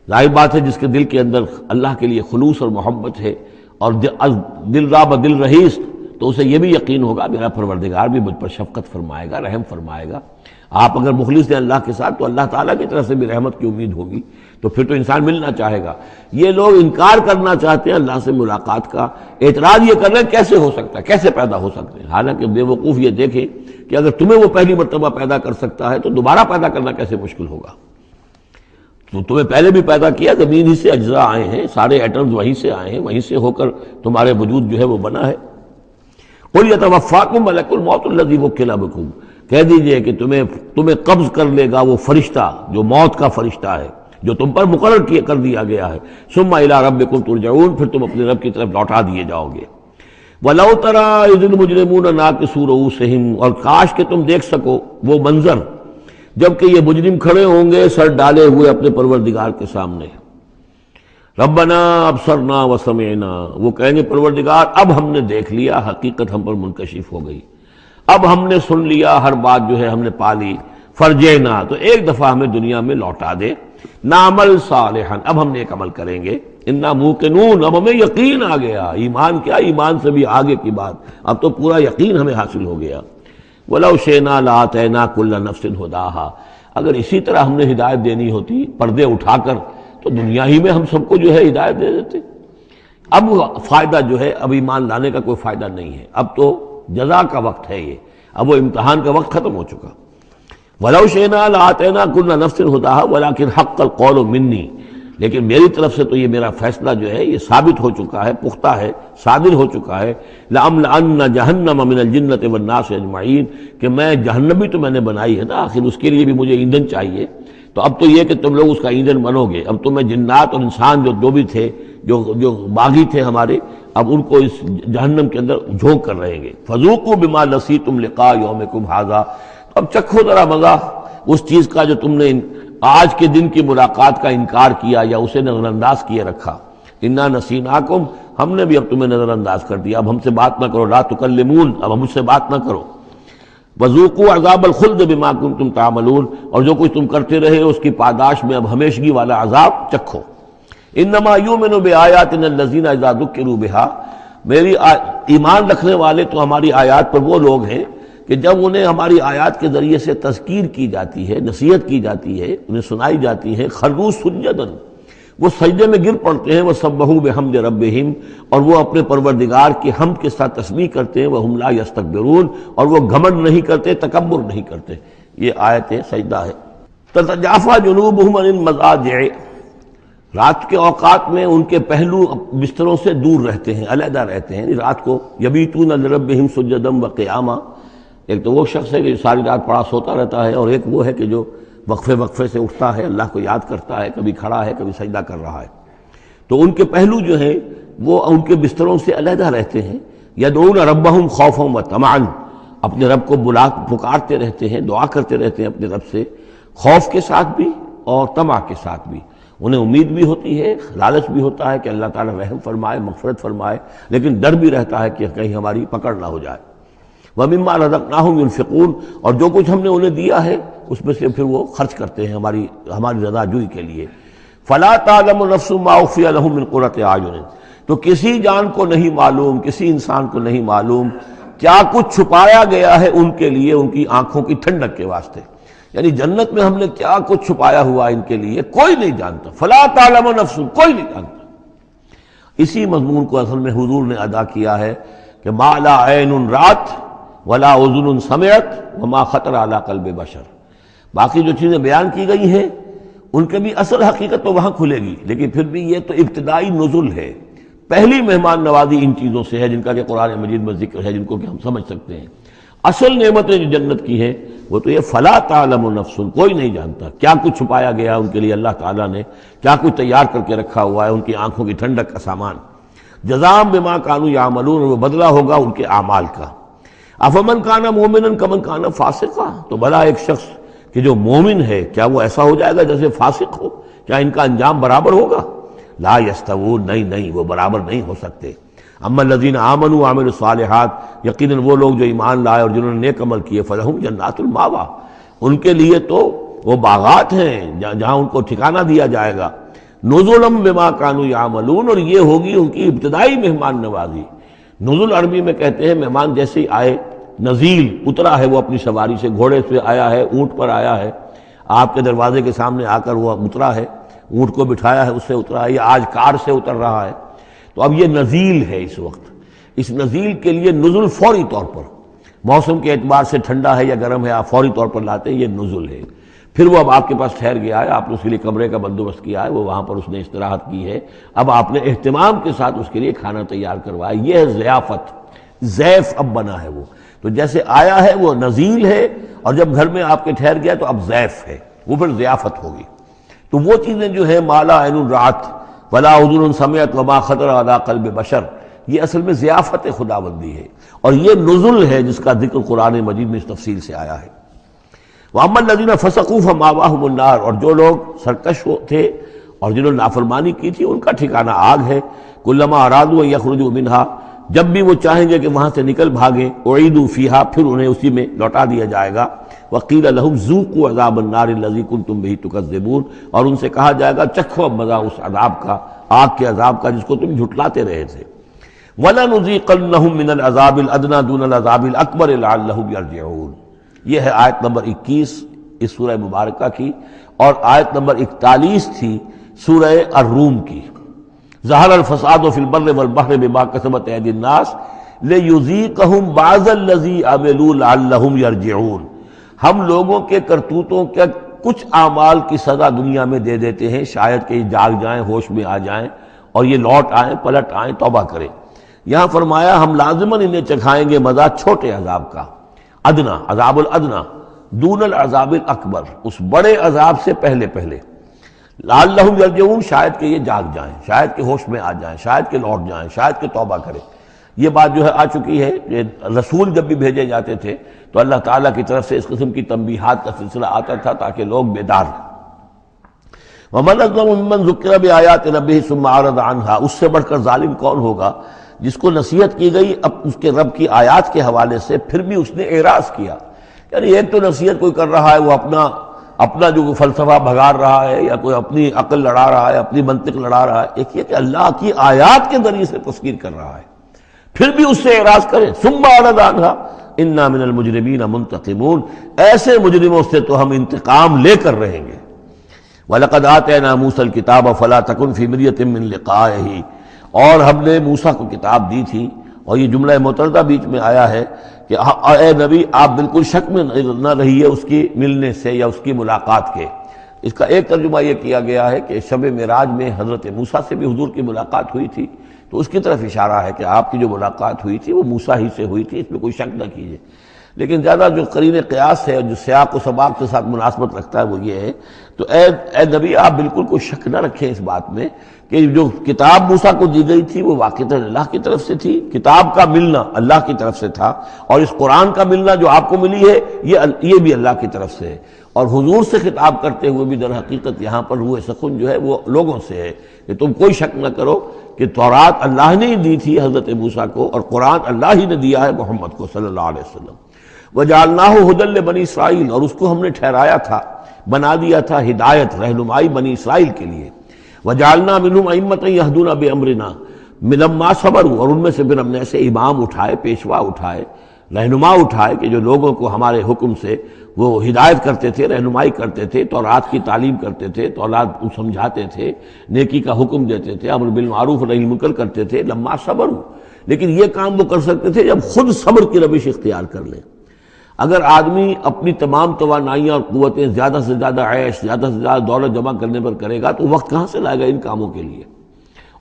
ظاہر بات ہے جس کے دل کے اندر اللہ کے لیے خلوص اور محبت ہے اور دل را بدل رہیس، تو اسے یہ بھی یقین ہوگا میرا پروردگار بھی مجھ پر شفقت فرمائے گا، رحم فرمائے گا. آپ اگر مخلص ہیں اللہ کے ساتھ تو اللہ تعالیٰ کی طرف سے بھی رحمت کی امید ہوگی، تو پھر تو انسان ملنا چاہے گا. یہ لوگ انکار کرنا چاہتے ہیں اللہ سے ملاقات کا، اعتراض یہ کر رہے ہیں کیسے ہو سکتا ہے، کیسے پیدا ہو سکتے ہیں. حالانکہ بے وقوف یہ دیکھیں کہ اگر تمہیں وہ پہلی مرتبہ پیدا کر سکتا ہے تو دوبارہ پیدا کرنا کیسے مشکل ہوگا. تو تمہیں پہلے بھی پیدا کیا، زمین ہی سے اجزاء آئے ہیں، سارے ایٹمز وہیں سے آئے ہیں، وہیں سے ہو کر تمہارے وجود جو ہے وہ بنا ہے. قُلْ يَتَوَفَّاكُم مَلَكُ الْمَوْتِ الَّذِي وُكِّلَ بِكُم، کہہ دیجئے کہ تمہیں قبض کر لے گا وہ فرشتہ جو موت کا فرشتہ ہے، جو تم پر مقرر کر دیا گیا ہے. ثم الی ربکم ترجعون، پھر تم اپنے رب کی طرف لوٹا دیے جاؤ گے. وَلَوْ تَرَىٰ إِذِ الْمُجْرِمُونَ نَاكِسُو رُءُوسِهِمْ، اور کاش کہ تم دیکھ سکو وہ منظر جبکہ یہ مجرم کھڑے ہوں گے سر ڈالے ہوئے اپنے پروردگار کے سامنے. ربنا ابصرنا وسمعنا، وہ کہیں گے پروردگار اب ہم نے دیکھ لیا، حقیقت ہم پر منکشف ہو گئی، اب ہم نے سن لیا، ہر بات جو ہے ہم نے پا لی. فرجعنا، تو ایک دفعہ ہمیں دنیا میں لوٹا دے، نعمل صالحا، اب ہم نیک عمل کریں گے، انا موقنون، اب ہمیں یقین آ گیا، ایمان کیا، ایمان سے بھی آگے کی بات، اب تو پورا یقین ہمیں حاصل ہو گیا، وَلَوْ شِئْنَا لَآتَيْنَا كُلَّ نَفْسٍ هُدَاهَا، اگر اسی طرح ہم نے ہدایت دینی ہوتی پردے اٹھا کر تو دنیا ہی میں ہم سب کو جو ہے ہدایت دے دیتے۔ اب فائدہ جو ہے، اب ایمان لانے کا کوئی فائدہ نہیں ہے، اب تو جزا کا وقت ہے، یہ اب وہ امتحان کا وقت ختم ہو چکا۔ وَلَوْ شِئْنَا لَآتَيْنَا كُلَّ نَفْسٍ هُدَاهَا وَلَكِنْ حَقَّ الْقَوْلُ مِنِّي، لیکن میری طرف سے تو یہ میرا فیصلہ جو ہے یہ ثابت ہو چکا ہے، پختہ ہے، صادر ہو چکا ہے، لَأَمْلَأَنَّ جَهَنَّمَ مِنَ الْجِنَّةِ وَالنَّاسِ أَجْمَعِينَ، کہ میں جہنمی تو میں نے بنائی ہے نا، آخر اس کے لیے بھی مجھے ایندھن چاہیے، تو اب تو یہ کہ تم لوگ اس کا ایندھن بنو گے، اب تو میں جنات اور انسان جو بھی تھے، جو باغی تھے ہمارے، اب ان کو اس جہنم کے اندر جھونک کر رہیں گے۔ فَذُوقُوا بِمَا نَسِيتُمْ لِقَاءَ يَوْمِكُمْ هَذَا، اب چکھو ذرا مزہ اس چیز کا جو تم نے آج کے دن کی ملاقات کا انکار کیا یا اسے نظر انداز کیے رکھا، انا نسیناکم، ہم نے بھی اب تمہیں نظر انداز کر دیا، اب ہم سے بات نہ کرو، لا تکلمون، اب ہم مجھ سے بات نہ کرو، وذوقوا عذاب الخلد بما کنتم تعملون، اور جو کچھ تم کرتے رہے اس کی پاداش میں اب ہمیشگی والا عذاب چکھو۔ انما یؤمن بآیاتنا الذین اذا ذکروا بها، میری ایمان رکھنے والے تو ہماری آیات پر وہ لوگ ہیں کہ جب انہیں ہماری آیات کے ذریعے سے تذکیر کی جاتی ہے، نصیحت کی جاتی ہے، انہیں سنائی جاتی ہے، خروا سجدا، وہ سجدے میں گر پڑتے ہیں، وسبحوا بحمد ربہم، اور وہ اپنے پروردگار کی حمد کے ساتھ تسبیح کرتے ہیں، وہم لا یستکبرون، اور وہ گھمنڈ نہیں کرتے، تکبر نہیں کرتے۔ یہ آیت سجدہ ہے۔ تتجافی جنوبہم عن المضاجع، رات کے اوقات میں ان کے پہلو بستروں سے دور رہتے ہیں، علیحدہ رہتے ہیں، رات کو یبیتون لربہم سجدا وقیاما، ایک تو وہ شخص ہے کہ ساری رات پڑا سوتا رہتا ہے، اور ایک وہ ہے کہ جو وقفے سے اٹھتا ہے، اللہ کو یاد کرتا ہے، کبھی کھڑا ہے، کبھی سجدہ کر رہا ہے۔ تو ان کے پہلو جو ہیں وہ ان کے بستروں سے علیحدہ رہتے ہیں، یدعون ربہم خوفا وطمعا، اپنے رب کو پکارتے رہتے ہیں، دعا کرتے رہتے ہیں اپنے رب سے، خوف کے ساتھ بھی اور طمع کے ساتھ بھی، انہیں امید بھی ہوتی ہے، لالچ بھی ہوتا ہے کہ اللہ تعالیٰ رحم فرمائے، مغفرت فرمائے، لیکن ڈر بھی رہتا ہے کہ کہیں ہماری پکڑ نہ ہو جائے۔ وَمِمَّا رَزَقْنَاهُمْ يُنْفِقُونَ، اور جو کچھ ہم نے انہیں دیا ہے اس میں سے پھر وہ خرچ کرتے ہیں ہماری رضا جوئی کے لیے۔ فَلَا تَعْلَمُ نَفْسٌ مَّا أُخْفِيَ لَهُم مِّن قُرَّةِ أَعْيُنٍ، تو کسی جان کو نہیں معلوم، کسی انسان کو نہیں معلوم کیا کچھ چھپایا گیا ہے ان کے لیے، ان کی آنکھوں کی ٹھنڈک کے واسطے، یعنی جنت میں ہم نے کیا کچھ چھپایا ہوا ان کے لیے کوئی نہیں جانتا۔ فَلَا تَعْلَمُ نَفْسٌ، کوئی نہیں جانتا۔ اسی مضمون کو اصل میں حضور نے ادا کیا ہے کہ مَا لَا عَيْنٌ رَأَتْ وَلَا أُذُنٌ سَمِعَتْ وَمَا خَطَرَ عَلَىٰ قَلْبِ بَشَرٍ، باقی جو چیزیں بیان کی گئی ہیں ان کے بھی اصل حقیقت تو وہاں کھلے گی، لیکن پھر بھی یہ تو ابتدائی نزول ہے، پہلی مہمان نوازی ان چیزوں سے ہے جن کا کہ قرآن مجید میں ذکر ہے، جن کو کہ ہم سمجھ سکتے ہیں۔ اصل نعمتیں جو جنت کی ہیں وہ تو یہ فلا تعلم نفس، کوئی نہیں جانتا کیا کچھ چھپایا گیا ان کے لیے، اللہ تعالیٰ نے کیا کچھ تیار کر کے رکھا ہوا ہے ان کی آنکھوں کی ٹھنڈک کا سامان۔ جزاء بما کانوا یعملون، وہ بدلہ ہوگا ان کے اعمال کا۔ افمن کان مومنا کمن کان فاسقا، تو بھلا ایک شخص کہ جو مومن ہے کیا وہ ایسا ہو جائے گا جیسے فاسق ہو؟ کیا ان کا انجام برابر ہوگا؟ لا یستوون، نہیں وہ برابر نہیں ہو سکتے۔ اما الذین آمنوا وعملوا الصالحات، یقیناً وہ لوگ جو ایمان لائے اور جنہوں نے نیک عمل کیے، فلہم جنات الماوا، ان کے لیے تو وہ باغات ہیں جہاں ان کو ٹھکانہ دیا جائے گا۔ نزلا بما کانوا یعملون، اور یہ ہوگی ان کی ابتدائی مہمان نوازی۔ نزول عربی میں کہتے ہیں مہمان جیسے ہی آئے، نزیل اترا ہے وہ اپنی سواری سے، گھوڑے سے آیا ہے، اونٹ پر آیا ہے، آپ کے دروازے کے سامنے آ کر وہ اترا ہے، اونٹ کو بٹھایا ہے، اس سے اترا ہے، یا آج کار سے اتر رہا ہے، تو اب یہ نزیل ہے اس وقت۔ اس نزیل کے لیے نزول فوری طور پر، موسم کے اعتبار سے ٹھنڈا ہے یا گرم ہے، آپ فوری طور پر لاتے ہیں، یہ نزول ہے۔ پھر وہ اب آپ کے پاس ٹھہر گیا ہے، آپ نے اس کے لیے کمرے کا بندوبست کیا ہے، وہ وہاں پر اس نے استراحت کی ہے، اب آپ نے اہتمام کے ساتھ اس کے لیے کھانا تیار کروایا، یہ ہے ضیافت، ضیف اب بنا ہے وہ، تو جیسے آیا ہے وہ نزیل ہے، اور جب گھر میں آپ کے ٹھہر گیا تو اب ضیف ہے، وہ پھر ضیافت ہوگی۔ تو وہ چیزیں جو ہیں مالا عین رات ولا اذن سمعت وما خطر علی قلب بشر، یہ اصل میں ضیافت خداوندی ہے، اور یہ نزل ہے جس کا ذکر قرآن مجید میں اس تفصیل سے آیا ہے۔ وَأَمَّا الَّذِينَ فَسَقُوا فَمَأْوَاهُمُ النَّارُ، اور جو لوگ سرکش تھے اور جنہوں نے نافرمانی کی تھی ان کا ٹھکانہ آگ ہے۔ كُلَّمَا أَرَادُوا أَن يَخْرُجُوا مِنْهَا، جب بھی وہ چاہیں گے کہ وہاں سے نکل بھاگیں، اعیدوا فیہا، پھر انہیں اسی میں لوٹا دیا جائے گا، وقیل لہم ذوقوا عذاب النار الذی کنتم بہ تکذبون، اور ان سے کہا جائے گا چکھو اب مزہ اس عذاب کا، آگ کے عذاب کا جس کو تم جھٹلاتے رہے تھے۔ وَلَنُذِيقَنَّهُم مِّنَ الْعَذَابِ الْأَدْنَىٰ دُونَ الْعَذَابِ الْأَكْبَرِ لَعَلَّهُمْ يَرْجِعُونَ۔ یہ ہے آیت نمبر 21 اس سورہ مبارکہ کی، اور آیت نمبر 41 تھی سورہ الروم کی۔ ظہر الفساد فی البر والبحر بما کسبت ایدی الناس لیذیقہم بعض الذی عملوا لعلہم یرجعون۔ ہم لوگوں کے کرتوتوں کے کچھ اعمال کی سزا دنیا میں دے دیتے ہیں، شاید کہ یہ جاگ جائیں، ہوش میں آ جائیں اور یہ لوٹ آئیں، پلٹ آئیں، توبہ کریں۔ یہاں فرمایا ہم لازماً انہیں چکھائیں گے مزہ چھوٹے عذاب کا، ادنا، عذاب الادنا، دون العذاب الاکبر، اس بڑے عذاب سے پہلے پہلے، لعلہم یرجعون، شاید کہ یہ جاگ جائیں، شاید کہ ہوش میں آ جائیں، شاید کہ لوٹ جائیں، شاید کہ توبہ کریں۔ یہ بات جو ہے آ چکی ہے کہ رسول جب بھی بھیجے جاتے تھے تو اللہ تعالیٰ کی طرف سے اس قسم کی تنبیہات کا سلسلہ آتا تھا تاکہ لوگ بیدار ہیں۔ وَمَنْ أَظْلَمُ مِمَّنْ ذُكِّرَ بِآيَاتِ رَبِّهِ ثُمَّ أَعْرَضَ عَنْهَا، اس سے بڑھ کر ظالم کون ہوگا جس کو نصیحت کی گئی اب اس کے رب کی آیات کے حوالے سے پھر بھی اس نے اعراض کیا۔ یعنی ایک تو نصیحت کوئی کر رہا ہے، وہ اپنا جو فلسفہ بھگار رہا ہے یا کوئی اپنی عقل لڑا رہا ہے، اپنی منطق لڑا رہا ہے، ایک یہ کہ اللہ کی آیات کے ذریعے سے تذکیر کر رہا ہے، پھر بھی اس سے اعراض کرے۔ ثم اعرض عنہا انا من المجرمین منتقمون، ایسے مجرموں سے تو ہم انتقام لے کر رہیں گے۔ وَلَقَدْ آتَيْنَا مُوسَى الْكِتَابَ فَلَا تَكُنْ فِي مِرْيَةٍ مِّن لِقَائِهِ، اور ہم نے موسیٰ کو کتاب دی تھی، اور یہ جملہ متردہ بیچ میں آیا ہے کہ اے نبی آپ بالکل شک میں نہ رہیے اس کی ملنے سے یا اس کی ملاقات کے۔ اس کا ایک ترجمہ یہ کیا گیا ہے کہ شب معراج میں حضرت موسیٰ سے بھی حضور کی ملاقات ہوئی تھی، تو اس کی طرف اشارہ ہے کہ آپ کی جو ملاقات ہوئی تھی وہ موسیٰ ہی سے ہوئی تھی، اس میں کوئی شک نہ کیجیے۔ لیکن زیادہ جو قرین قیاس ہے اور جو سیاق و سباق کے ساتھ مناسبت رکھتا ہے وہ یہ ہے، تو اے نبی آپ بالکل کوئی شک نہ رکھیں اس بات میں کہ جو کتاب موسیٰ کو دی گئی تھی وہ واقعتاً اللہ کی طرف سے تھی، کتاب کا ملنا اللہ کی طرف سے تھا، اور اس قرآن کا ملنا جو آپ کو ملی ہے یہ بھی اللہ کی طرف سے ہے۔ اور حضور سے خطاب کرتے ہوئے بھی در حقیقت یہاں پر روح سخن جو ہے وہ لوگوں سے ہے کہ تم کوئی شک نہ کرو کہ تورات اللہ نے ہی دی تھی حضرت موسیٰ کو، اور قرآن اللہ ہی نے دیا ہے محمد کو صلی اللہ علیہ وسلم۔ وَجَعَلْنَاهُ هُدًى لِبَنِي اسرائیل، اور اس کو ہم نے ٹھہرایا تھا، بنا دیا تھا ہدایت، رہنمائی بنی اسرائیل کے لیے۔ وَجَعَلْنَا مِنْهُمْ أَئِمَّةً يَهْدُونَ بِأَمْرِنَا لَمَّا صَبَرُوا، اور ان میں سے پھر ہم نے ایسے امام اٹھائے، پیشوا اٹھائے، رہنما اٹھائے کہ جو لوگوں کو ہمارے حکم سے وہ ہدایت کرتے تھے، رہنمائی کرتے تھے، تورات کی تعلیم کرتے تھے، تورات کو سمجھاتے تھے، نیکی کا حکم دیتے تھے، امر بالمعروف و نہی عن المنکر کرتے تھے، لما صبروا، لیکن یہ کام وہ کر سکتے تھے جب خود صبر کی روش اختیار کر لیں۔ اگر آدمی اپنی تمام توانائیاں اور قوتیں زیادہ سے زیادہ عیش، زیادہ سے زیادہ دولت جمع کرنے پر کرے گا تو وقت کہاں سے لائے گا ان کاموں کے لیے؟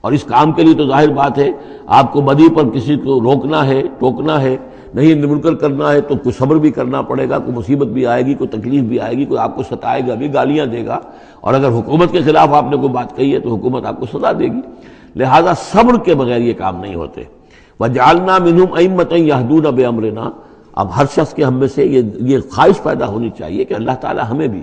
اور اس کام کے لیے تو ظاہر بات ہے آپ کو بدی پر کسی کو روکنا ہے، ٹوکنا ہے، نہیں منکر کرنا ہے تو کوئی صبر بھی کرنا پڑے گا، کوئی مصیبت بھی آئے گی، کوئی تکلیف بھی آئے گی، کوئی آپ کو ستائے گا بھی، گالیاں دے گا، اور اگر حکومت کے خلاف آپ نے کوئی بات کہی ہے تو حکومت آپ کو سزا دے گی۔ لہذا صبر کے بغیر یہ کام نہیں ہوتے۔ وَجَعَلْنَا مِنْهُمْ أَئِمَّةً يَهْدُونَ بِأَمْرِنَا، اب ہر شخص کے ہم میں سے یہ خواہش پیدا ہونی چاہیے کہ اللہ تعالیٰ ہمیں بھی،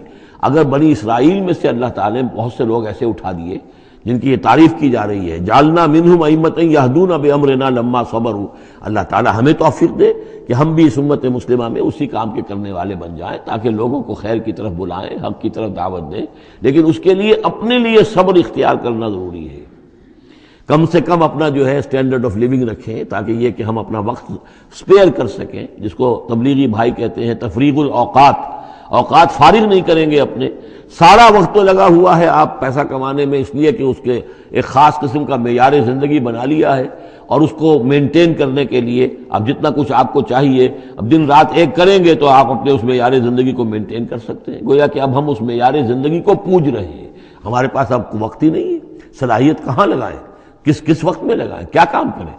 اگر بنی اسرائیل میں سے اللہ تعالیٰ نے بہت سے لوگ ایسے اٹھا دیے جن کی یہ تعریف کی جا رہی ہے، جعلنا منہم ائمۃ یہدون بامرنا لما صبروا، اللہ تعالیٰ ہمیں توفیق دے کہ ہم بھی اس امت مسلمہ میں اسی کام کے کرنے والے بن جائیں تاکہ لوگوں کو خیر کی طرف بلائیں، حق کی طرف دعوت دیں، لیکن اس کے لیے اپنے لیے صبر اختیار کرنا ضروری ہے۔ کم سے کم اپنا جو ہے اسٹینڈرڈ آف لیونگ رکھیں تاکہ یہ کہ ہم اپنا وقت سپیئر کر سکیں، جس کو تبلیغی بھائی کہتے ہیں تفریغ الاوقات، اوقات فارغ نہیں کریں گے اپنے، سارا وقت تو لگا ہوا ہے آپ پیسہ کمانے میں، اس لیے کہ اس کے ایک خاص قسم کا معیار زندگی بنا لیا ہے، اور اس کو مینٹین کرنے کے لیے اب جتنا کچھ آپ کو چاہیے اب دن رات ایک کریں گے تو آپ اپنے اس معیار زندگی کو مینٹین کر سکتے ہیں۔ گویا کہ اب ہم اس معیار زندگی کو پوج رہے ہیں، ہمارے پاس اب وقت ہی نہیں ہے، صلاحیت کہاں لگائیں، کس وقت میں لگائیں، کیا کام کریں۔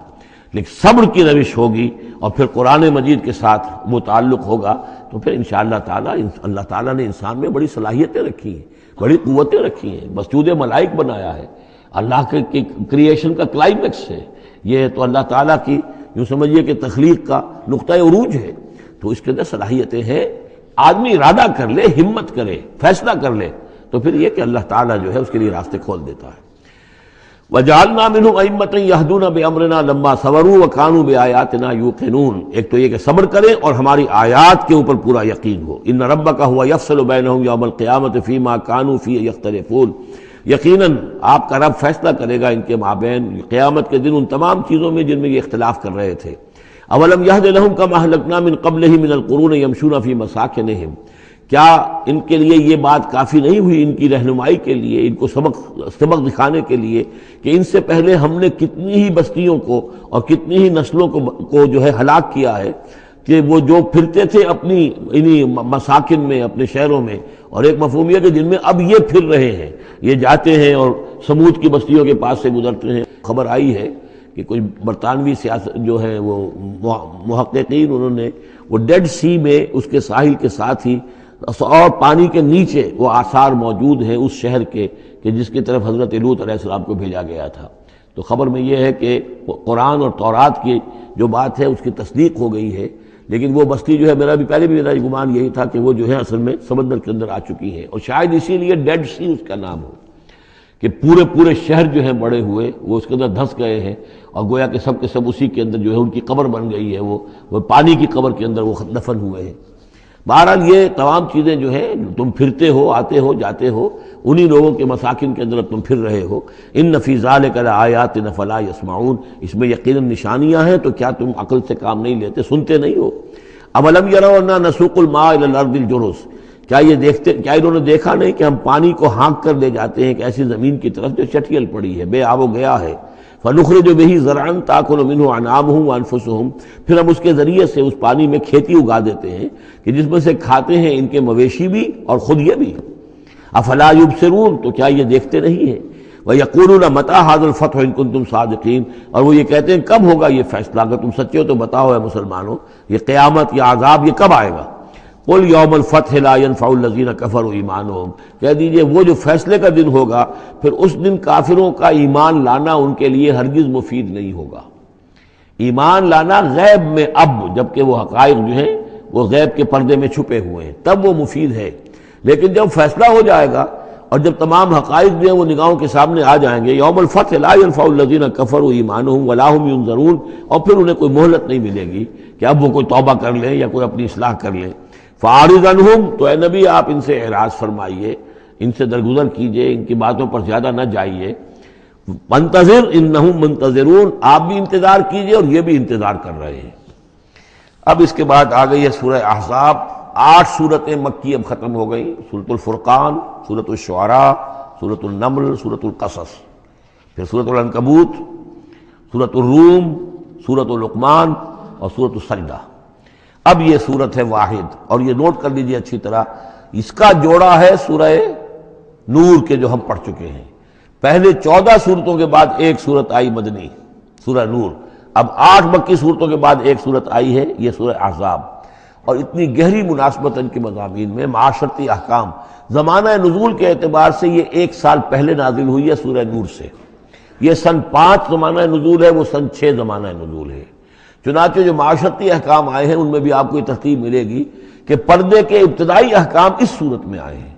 لیکن صبر کی روش ہوگی اور پھر قرآن مجید کے ساتھ وہ تعلق ہوگا تو پھر انشاءاللہ تعالیٰ اللہ تعالیٰ نے انسان میں بڑی صلاحیتیں رکھی ہیں، بڑی قوتیں رکھی ہیں، مسجود ملائک بنایا ہے، اللہ کے کریشن کا کلائمیکس ہے یہ، تو اللہ تعالیٰ کی یوں سمجھیے کہ تخلیق کا نقطہ عروج ہے، تو اس کے اندر صلاحیتیں ہیں۔ آدمی ارادہ کر لے، ہمت کرے، فیصلہ کر لے تو پھر یہ کہ اللہ تعالیٰ جو ہے اس کے لیے راستے کھول دیتا ہے۔ وَجَعَلْنَا مِنْهُمْ أَئِمَّةً يَهْدُونَ بِأَمْرِنَا لَمَّا صَبَرُوا وَكَانُوا بِآيَاتِنَا يُوقِنُونَ۔ ایک تو یہ کہ صبر کریں اور ہماری آیات کے اوپر پورا یقین ہو۔ إِنَّ رَبَّكَ هُوَ يَفْصِلُ بَيْنَهُمْ يَوْمَ الْقِيَامَةِ فِيمَا كَانُوا فِيهِ يَخْتَلِفُونَ۔ یقیناً آپ کا رب فیصلہ کرے گا ان کے مابین قیامت کے دن ان تمام چیزوں میں جن میں یہ اختلاف کر رہے تھے۔ أَوَلَمْ يَهْدِ لَهُمْ كَمَا أَهْلَكْنَا مِنْ قَبْلِهِمْ مِنَ الْقُرُونِ يَمْشُونَ فِي مَسَاكِنِهِمْ۔ کیا ان کے لیے یہ بات کافی نہیں ہوئی ان کی رہنمائی کے لیے، ان کو سبق دکھانے کے لیے کہ ان سے پہلے ہم نے کتنی ہی بستیوں کو اور کتنی ہی نسلوں کو جو ہے ہلاک کیا ہے، کہ وہ جو پھرتے تھے اپنی انہی مساکن میں، اپنے شہروں میں، اور ایک مفہوم یہ کہ جن میں اب یہ پھر رہے ہیں، یہ جاتے ہیں اور سمود کی بستیوں کے پاس سے گزرتے ہیں۔ خبر آئی ہے کہ کچھ برطانوی سیاست جو ہے وہ محققین، انہوں نے وہ ڈیڈ سی میں اس کے ساحل کے ساتھ ہی اور پانی کے نیچے وہ آثار موجود ہیں اس شہر کے کہ جس کی طرف حضرت لوط علیہ السلام کو بھیجا گیا تھا۔ تو خبر میں یہ ہے کہ قرآن اور تورات کی جو بات ہے اس کی تصدیق ہو گئی ہے، لیکن وہ بستی جو ہے پہلے بھی میرا گمان یہی تھا کہ وہ جو ہے اصل میں سمندر کے اندر آ چکی ہے، اور شاید اسی لیے ڈیڈ سی اس کا نام ہو کہ پورے شہر جو ہیں بڑے ہوئے وہ اس کے اندر دھنس گئے ہیں، اور گویا کہ سب کے سب اسی کے اندر جو ہے ان کی قبر بن گئی ہے، وہ پانی کی قبر کے اندر وہ دفن ہوئے ہیں۔ بہرحال یہ تمام چیزیں جو ہیں تم پھرتے ہو، آتے ہو، جاتے ہو، انہی لوگوں کے مساکن کے اندر تم پھر رہے ہو۔ ان فی ذلک لآیات فلا یسمعون، اس میں یقیناً نشانیاں ہیں، تو کیا تم عقل سے کام نہیں لیتے، سنتے نہیں ہو؟ اولم یروا انا نسوق الماء الی الارض الجرز، کیا انہوں نے دیکھا نہیں کہ ہم پانی کو ہانک کر لے جاتے ہیں ایک ایسی زمین کی طرف جو چٹیل پڑی ہے، بے آب و گیا ہے۔ فنخرج به زرعا تاکل منه انعامهم وانفسهم، پھر ہم اس کے ذریعے سے اس پانی میں کھیتی اگا دیتے ہیں کہ جس میں سے کھاتے ہیں ان کے مویشی بھی اور خود یہ بھی۔ افلا یبصرون، تو کیا یہ دیکھتے نہیں ہیں؟ وَيَقُولُونَ مَتَىٰ هَٰذَا الْفَتْحُ إِن كُنتُمْ صَادِقِينَ، اور وہ یہ کہتے ہیں کب ہوگا یہ فیصلہ، اگر تم سچے ہو تو بتاؤ اے مسلمانوں، یہ قیامت یا عذاب یہ کب آئے گا؟ قُلْ يَوْمَ الْفَتْحِ لَا يَنفَعُ الَّذِينَ كَفَرُوا إِيمَانُهُمْ، کہہ دیجئے وہ جو فیصلے کا دن ہوگا پھر اس دن کافروں کا ایمان لانا ان کے لیے ہرگز مفید نہیں ہوگا۔ ایمان لانا غیب میں اب، جبکہ وہ حقائق جو ہیں وہ غیب کے پردے میں چھپے ہوئے ہیں، تب وہ مفید ہے، لیکن جب فیصلہ ہو جائے گا اور جب تمام حقائق جو ہیں وہ نگاہوں کے سامنے آ جائیں گے، یوم الفتح لا ينفع الذین کفروا ایمانہم ولا هم ینظرون، اور پھر انہیں کوئی مہلت نہیں ملے گی کہ اب وہ کوئی توبہ کر لیں یا کوئی اپنی اصلاح کر لیں۔ فاعرض عنہم، تو اے نبی آپ ان سے اعراض فرمائیے، ان سے درگزر کیجئے، ان کی باتوں پر زیادہ نہ جائیے۔ منتظر انہم منتظرون، آپ بھی انتظار کیجئے اور یہ بھی انتظار کر رہے ہیں۔ اب اس کے بعد آ گئی ہے سورہ احزاب، 8 سورتیں مکی اب ختم ہو گئی، سورۃ الفرقان، سورۃ الشعراء، سورۃ النمل، سورۃ القصص، پھر سورۃ العنکبوت، سورۃ الروم، سورۃ لقمان اور سورۃ السجدہ۔ اب یہ سورت ہے واحد، اور یہ نوٹ کر لیجیے اچھی طرح، اس کا جوڑا ہے سورہ نور کے جو ہم پڑھ چکے ہیں۔ پہلے 14 سورتوں کے بعد ایک سورت آئی مدنی، سورہ نور، اب 8 مکی سورتوں کے بعد ایک سورت آئی ہے، یہ سورہ احزاب، اور اتنی گہری مناسبت ان کے مضامین میں، معاشرتی احکام، زمانہ نزول کے اعتبار سے یہ 1 سال پہلے نازل ہوئی ہے سورہ نور سے۔ یہ سن 5 زمانہ نزول ہے، وہ سن 6 زمانہ نزول ہے۔ چنانچہ جو معاشرتی احکام آئے ہیں ان میں بھی آپ کو یہ ترتیب ملے گی کہ پردے کے ابتدائی احکام اس صورت میں آئے ہیں،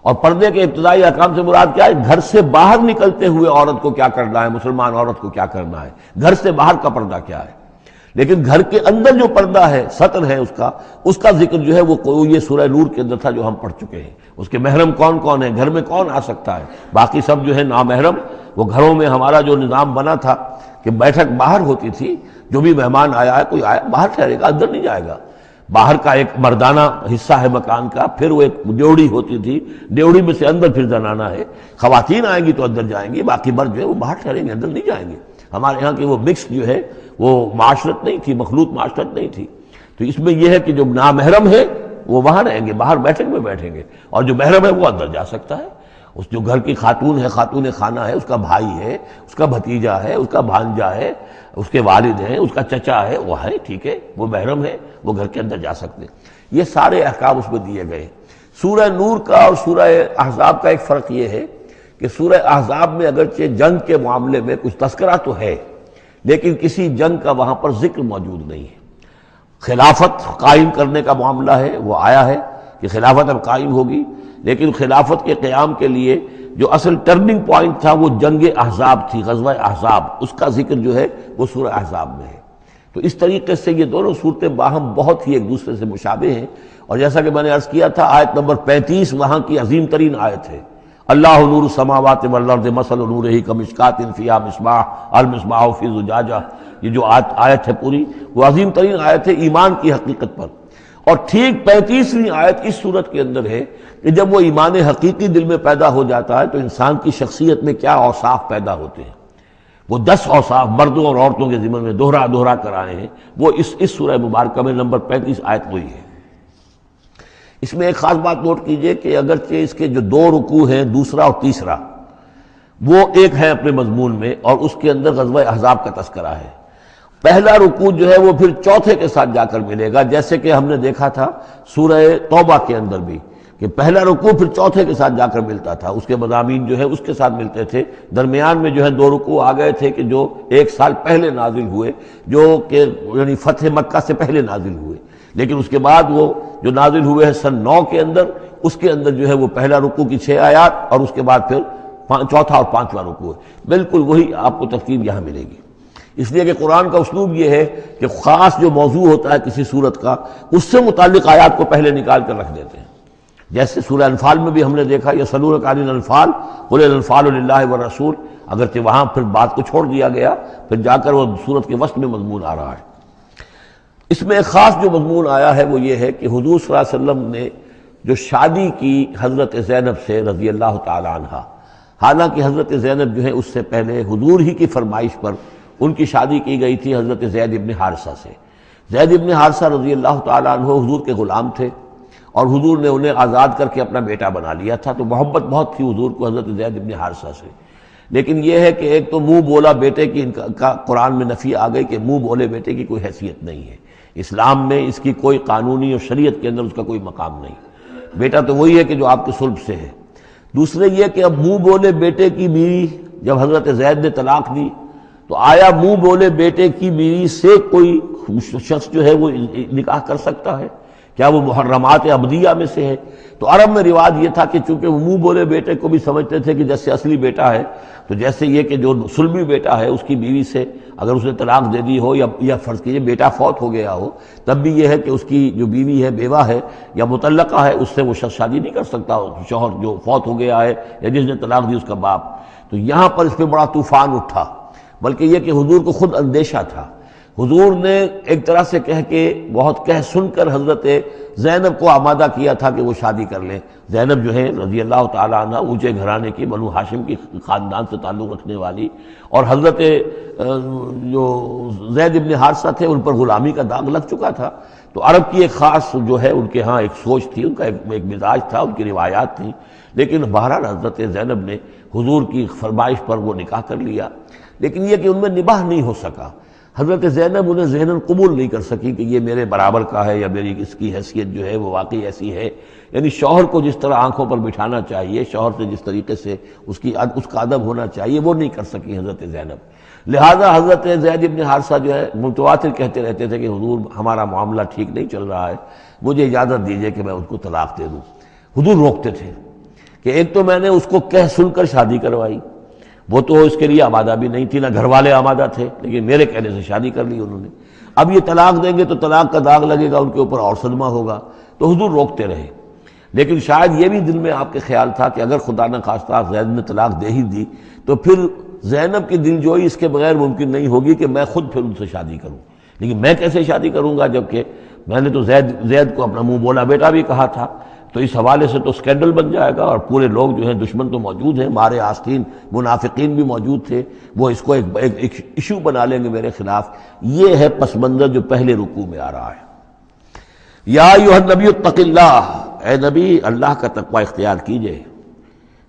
اور پردے کے ابتدائی احکام سے مراد کیا ہے؟ گھر سے باہر نکلتے ہوئے عورت کو کیا کرنا ہے، مسلمان عورت کو کیا کرنا ہے، گھر سے باہر کا پردہ کیا ہے۔ لیکن گھر کے اندر جو پردہ ہے، سطر ہے اس کا ذکر جو ہے وہ یہ سورہ نور کے اندر تھا جو ہم پڑھ چکے ہیں۔ اس کے محرم کون کون ہیں، گھر میں کون آ سکتا ہے، باقی سب جو ہے نامحرم۔ وہ گھروں میں ہمارا جو نظام بنا تھا کہ بیٹھک باہر ہوتی تھی، جو بھی مہمان آیا ہے، کوئی آیا باہر ٹھہرے گا، اندر نہیں جائے گا۔ باہر کا ایک مردانہ حصہ ہے مکان کا، پھر وہ ایک ڈیوڑی ہوتی تھی، ڈیوڑی میں سے اندر پھر زنانہ ہے، خواتین آئیں گی تو اندر جائیں گی، باقی مرد جو ہے وہ باہر ٹھہریں گے، اندر نہیں جائیں گے۔ ہمارے ہاں کی وہ مکس جو ہے وہ معاشرت نہیں تھی، مخلوط معاشرت نہیں تھی۔ تو اس میں یہ ہے کہ جو نامحرم ہے وہ وہاں رہیں گے، باہر بیٹھک میں بیٹھیں گے، اور جو محرم ہے وہ اندر جا سکتا ہے۔ اس جو گھر کی خاتون ہے، خاتون خانہ ہے، اس کا بھائی ہے، اس کا بھتیجا ہے، اس کا بھانجا ہے، اس کے والد ہیں، اس کا چچا ہے، وہ ہے، ٹھیک ہے، وہ محرم ہے، وہ گھر کے اندر جا سکتے ہیں۔ یہ سارے احکام اس میں دیے گئے۔ سورہ نور کا اور سورہ احزاب کا ایک فرق یہ ہے کہ سورہ احزاب میں اگرچہ جنگ کے معاملے میں کچھ تذکرہ تو ہے، لیکن کسی جنگ کا وہاں پر ذکر موجود نہیں ہے۔ خلافت قائم کرنے کا معاملہ ہے، وہ آیا ہے کہ خلافت اب قائم ہوگی، لیکن خلافت کے قیام کے لیے جو اصل ٹرننگ پوائنٹ تھا وہ جنگ احزاب تھی، غزوہ احزاب، اس کا ذکر جو ہے وہ سورہ احزاب میں ہے۔ تو اس طریقے سے یہ دونوں صورتیں باہم بہت ہی ایک دوسرے سے مشابہ ہیں، اور جیسا کہ میں نے عرض کیا تھا آیت نمبر 35 وہاں کی عظیم ترین آیت ہے، اللہ نور السماوات والارض مثل نورہ کمشکات فیہا مصباح المصباح فی زجاجہ، یہ جو آیت ہے پوری وہ عظیم ترین آیت ہے ایمان کی حقیقت پر۔ اور ٹھیک 35ویں آیت اس صورت کے اندر ہے کہ جب وہ ایمان حقیقی دل میں پیدا ہو جاتا ہے تو انسان کی شخصیت میں کیا اوصاف پیدا ہوتے ہیں۔ وہ 10 اوصاف مردوں اور عورتوں کے ذمن میں دوہرا کر آئے ہیں، وہ اس سورہ مبارکہ میں نمبر 35 آیت وہی ہے۔ اس میں ایک خاص بات نوٹ کیجئے کہ اگرچہ اس کے جو 2 رکوع ہیں، دوسرا اور تیسرا، وہ ایک ہے اپنے مضمون میں، اور اس کے اندر غزوہ احزاب کا تذکرہ ہے۔ پہلا رکوع جو ہے وہ پھر چوتھے کے ساتھ جا کر ملے گا، جیسے کہ ہم نے دیکھا تھا سورہ توبہ کے اندر بھی کہ پہلا رکوع پھر چوتھے کے ساتھ جا کر ملتا تھا، اس کے مضامین جو ہے اس کے ساتھ ملتے تھے۔ درمیان میں جو ہے 2 رکوع آ گئے تھے کہ جو 1 سال پہلے نازل ہوئے، جو کہ یعنی فتح مکہ سے پہلے نازل ہوئے، لیکن اس کے بعد وہ جو نازل ہوئے ہیں سن 9 کے اندر، اس کے اندر جو ہے وہ پہلا رکوع کی 6 آیات اور اس کے بعد پھر چوتھا اور 5واں رکوع ہے۔ بالکل وہی آپ کو ترتیب یہاں ملے گی، اس لیے کہ قرآن کا اسلوب یہ ہے کہ خاص جو موضوع ہوتا ہے کسی صورت کا، اس سے متعلق آیات کو پہلے نکال کر رکھ دیتے ہیں۔ جیسے سورہ انفال میں بھی ہم نے دیکھا یسألونک عن الانفال قل الانفال للہ والرسول، اگرچہ وہاں پھر بات کو چھوڑ دیا گیا، پھر جا کر وہ صورت کے وسط میں مضمون آ رہا ہے۔ اس میں ایک خاص جو مضمون آیا ہے وہ یہ ہے کہ حضور صلی اللہ علیہ وسلم نے جو شادی کی حضرت زینب سے رضی اللہ تعالی عنہا، حالانکہ حضرت زینب جو ہے اس سے پہلے حضور ہی کی فرمائش پر ان کی شادی کی گئی تھی حضرت زید ابن حارثہ سے۔ زید ابن حارثہ رضی اللہ تعالیٰ عنہ حضور کے غلام تھے، اور حضور نے انہیں آزاد کر کے اپنا بیٹا بنا لیا تھا، تو محبت بہت تھی حضور کو حضرت زید ابن حارثہ سے۔ لیکن یہ ہے کہ ایک تو منہ بولا بیٹے کی کا قرآن میں نفی آ گئی کہ منہ بولے بیٹے کی کوئی حیثیت نہیں ہے، اسلام میں اس کی کوئی قانونی اور شریعت کے اندر اس کا کوئی مقام نہیں، بیٹا تو وہی ہے کہ جو آپ کے صلب سے ہے۔ دوسرے یہ کہ اب منہ بولے بیٹے کی بیوی جب حضرت زید نے طلاق دی تو آیا منہ بولے بیٹے کی بیوی سے کوئی شخص جو ہے وہ نکاح کر سکتا ہے؟ کیا وہ محرمات عبدیہ میں سے ہے؟ تو عرب میں رواج یہ تھا کہ چونکہ وہ منہ بولے بیٹے کو بھی سمجھتے تھے کہ جیسے اصلی بیٹا ہے، تو جیسے یہ کہ جو سلبی بیٹا ہے اس کی بیوی سے اگر اس نے طلاق دے دی ہو یا فرض کیجئے بیٹا فوت ہو گیا ہو، تب بھی یہ ہے کہ اس کی جو بیوی ہے بیوہ ہے یا مطلقہ ہے اس سے وہ شخص شادی نہیں کر سکتا، شوہر جو فوت ہو گیا ہے یا جس نے طلاق دی اس کا باپ۔ تو یہاں پر اس پہ بڑا طوفان اٹھا، بلکہ یہ کہ حضور کو خود اندیشہ تھا۔ حضور نے ایک طرح سے کہہ کے بہت کہہ سن کر حضرت زینب کو آمادہ کیا تھا کہ وہ شادی کر لیں۔ زینب جو ہے رضی اللہ تعالیٰ عنہ اونچے گھرانے کی، بنو ہاشم کی خاندان سے تعلق رکھنے والی، اور حضرت جو زید ابن حارثہ تھے ان پر غلامی کا داغ لگ چکا تھا، تو عرب کی ایک خاص جو ہے ان کے ہاں ایک سوچ تھی، ان کا ایک مزاج تھا، ان کی روایات تھیں۔ لیکن بہرحال حضرت زینب نے حضور کی فرمائش پر وہ نکاح کر لیا، لیکن یہ کہ ان میں نباہ نہیں ہو سکا۔ حضرت زینب انہیں ذہناً قبول نہیں کر سکی کہ یہ میرے برابر کا ہے یا میری اس کی حیثیت جو ہے وہ واقعی ایسی ہے، یعنی شوہر کو جس طرح آنکھوں پر بٹھانا چاہیے، شوہر سے جس طریقے سے اس کا ادب ہونا چاہیے وہ نہیں کر سکی حضرت زینب۔ لہذا حضرت زید ابن حارثہ جو ہے متواتر کہتے رہتے تھے کہ حضور ہمارا معاملہ ٹھیک نہیں چل رہا ہے، مجھے اجازت دیجیے کہ میں اس کو طلاق دے دوں۔ حضور روکتے تھے کہ ایک تو میں نے اس کو کہہ سن کر شادی کروائی، وہ تو اس کے لیے آمادہ بھی نہیں تھی، نہ گھر والے آمادہ تھے، لیکن میرے کہنے سے شادی کر لی انہوں نے۔ اب یہ طلاق دیں گے تو طلاق کا داغ لگے گا ان کے اوپر اور صدمہ ہوگا، تو حضور روکتے رہے۔ لیکن شاید یہ بھی دل میں آپ کے خیال تھا کہ اگر خدا نہ خواستہ زید نے طلاق دے ہی دی تو پھر زینب کی دل جوئی اس کے بغیر ممکن نہیں ہوگی کہ میں خود پھر ان سے شادی کروں، لیکن میں کیسے شادی کروں گا جبکہ میں نے تو زید کو اپنا منہ بولا بیٹا بھی کہا تھا، تو اس حوالے سے تو سکینڈل بن جائے گا، اور پورے لوگ جو ہیں دشمن تو موجود ہیں، مارے آستین منافقین بھی موجود تھے، وہ اس کو ایک ایشو بنا لیں گے میرے خلاف۔ یہ ہے پس منظر جو پہلے رکوع میں آ رہا ہے۔ یا ایھا النبی اتق اللہ، اے نبی اللہ کا تقوی اختیار کیجئے،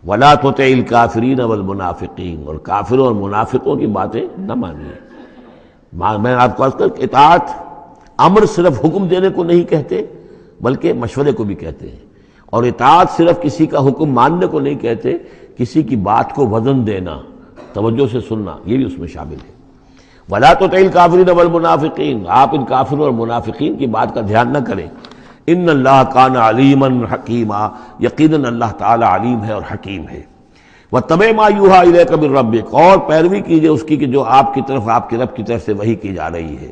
ولا تطع الکافرین والمنافقین، اور کافروں اور منافقوں کی باتیں نہ مانیے۔ میں آپ کو عرض کر اطاعت امر صرف حکم دینے کو نہیں کہتے بلکہ مشورے کو بھی کہتے ہیں، اور اطاعت صرف کسی کا حکم ماننے کو نہیں کہتے، کسی کی بات کو وزن دینا، توجہ سے سننا، یہ بھی اس میں شامل ہے۔ وَلَا تُطِعِ الْكَافِرِينَ وَالْمُنَافِقِينَ، آپ ان کافروں اور منافقین کی بات کا دھیان نہ کریں۔ ان اللہ کان علیما حکیما، یقیناً اللہ تعالی علیم ہے اور حکیم ہے۔ وَاتَّبِعْ مَا يُوحَىٰ إِلَيْكَ مِن رَّبِّكَ، اور پیروی کیجیے اس کی کہ جو آپ کی طرف آپ کے رب کی طرف سے وحی کی جا رہی ہے۔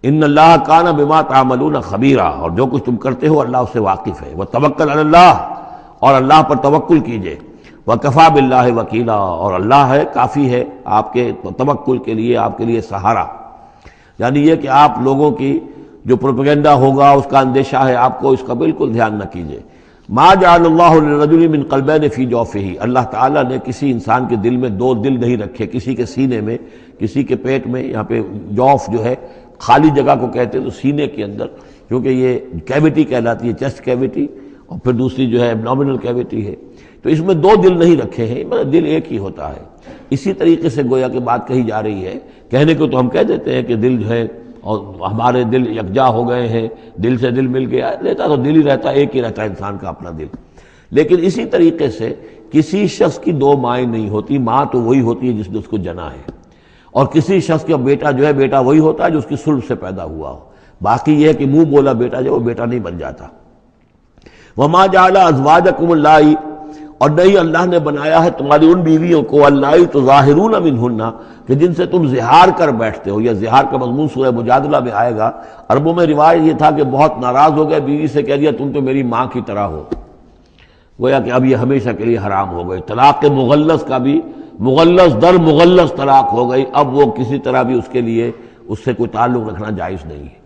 ان اللہ کان بما تعملون خبیرا، اور جو کچھ تم کرتے ہو اللہ اس سے واقف ہے۔ وتوکل علی اللہ، اور اللہ پر توکل کیجیے۔ وکفیٰ باللہ وکیلا، اور اللہ ہے کافی ہے آپ کے توکل کے لیے، آپ کے لیے سہارا۔ یعنی یہ کہ آپ لوگوں کی جو پروپیگنڈا ہوگا اس کا اندیشہ ہے آپ کو، اس کا بالکل دھیان نہ کیجیے۔ ما جعل اللہ للرجل من قلبین فی جوفہ، اللہ تعالیٰ نے کسی انسان کے دل میں دو دل نہیں رکھے، کسی کے سینے میں، کسی کے پیٹ میں۔ یہاں پہ جوف جو ہے خالی جگہ کو کہتے ہیں، تو سینے کے اندر، کیونکہ یہ کیویٹی کہلاتی ہے، چیسٹ کیویٹی، اور پھر دوسری جو ہے ایبڈومینل کیویٹی ہے، تو اس میں دو دل نہیں رکھے ہیں، مطلب دل ایک ہی ہوتا ہے۔ اسی طریقے سے گویا کہ بات کہی جا رہی ہے، کہنے کو تو ہم کہہ دیتے ہیں کہ دل جو ہے اور ہمارے دل یکجا ہو گئے ہیں، دل سے دل مل گیا، رہتا تو دل ہی رہتا، ایک ہی رہتا ہے انسان کا اپنا دل۔ لیکن اسی طریقے سے کسی شخص کی دو مائیں نہیں ہوتی، ماں تو وہی ہوتی ہے جس نے اس کو جنا ہے، اور کسی شخص کا بیٹا جو ہے بیٹا وہی ہوتا ہے جو اس کی صلب سے پیدا ہوا ہو۔ باقی یہ ہے کہ منہ بولا بیٹا جو وہ بیٹا نہیں بن جاتا۔ وما جعل ازواجکم اللہ، اور نہیں اللہ نے بنایا ہے تمہاری ان بیویوں کو، اللہ تظاہرون منہن، کہ جن سے تم زہار کر بیٹھتے ہو۔ یہ زہار کا مضمون سورہ مجادلہ میں آئے گا۔ عربوں میں روایت یہ تھا کہ بہت ناراض ہو گئے، بیوی سے کہہ دیا تم تو میری ماں کی طرح ہو، گویا کہ اب یہ ہمیشہ کے لیے حرام ہو گئی۔ طلاق مغلظ کا بھی مغلظ در مغلظ طلاق ہو گئی، اب وہ کسی طرح بھی اس کے لیے اس سے کوئی تعلق رکھنا جائز نہیں ہے۔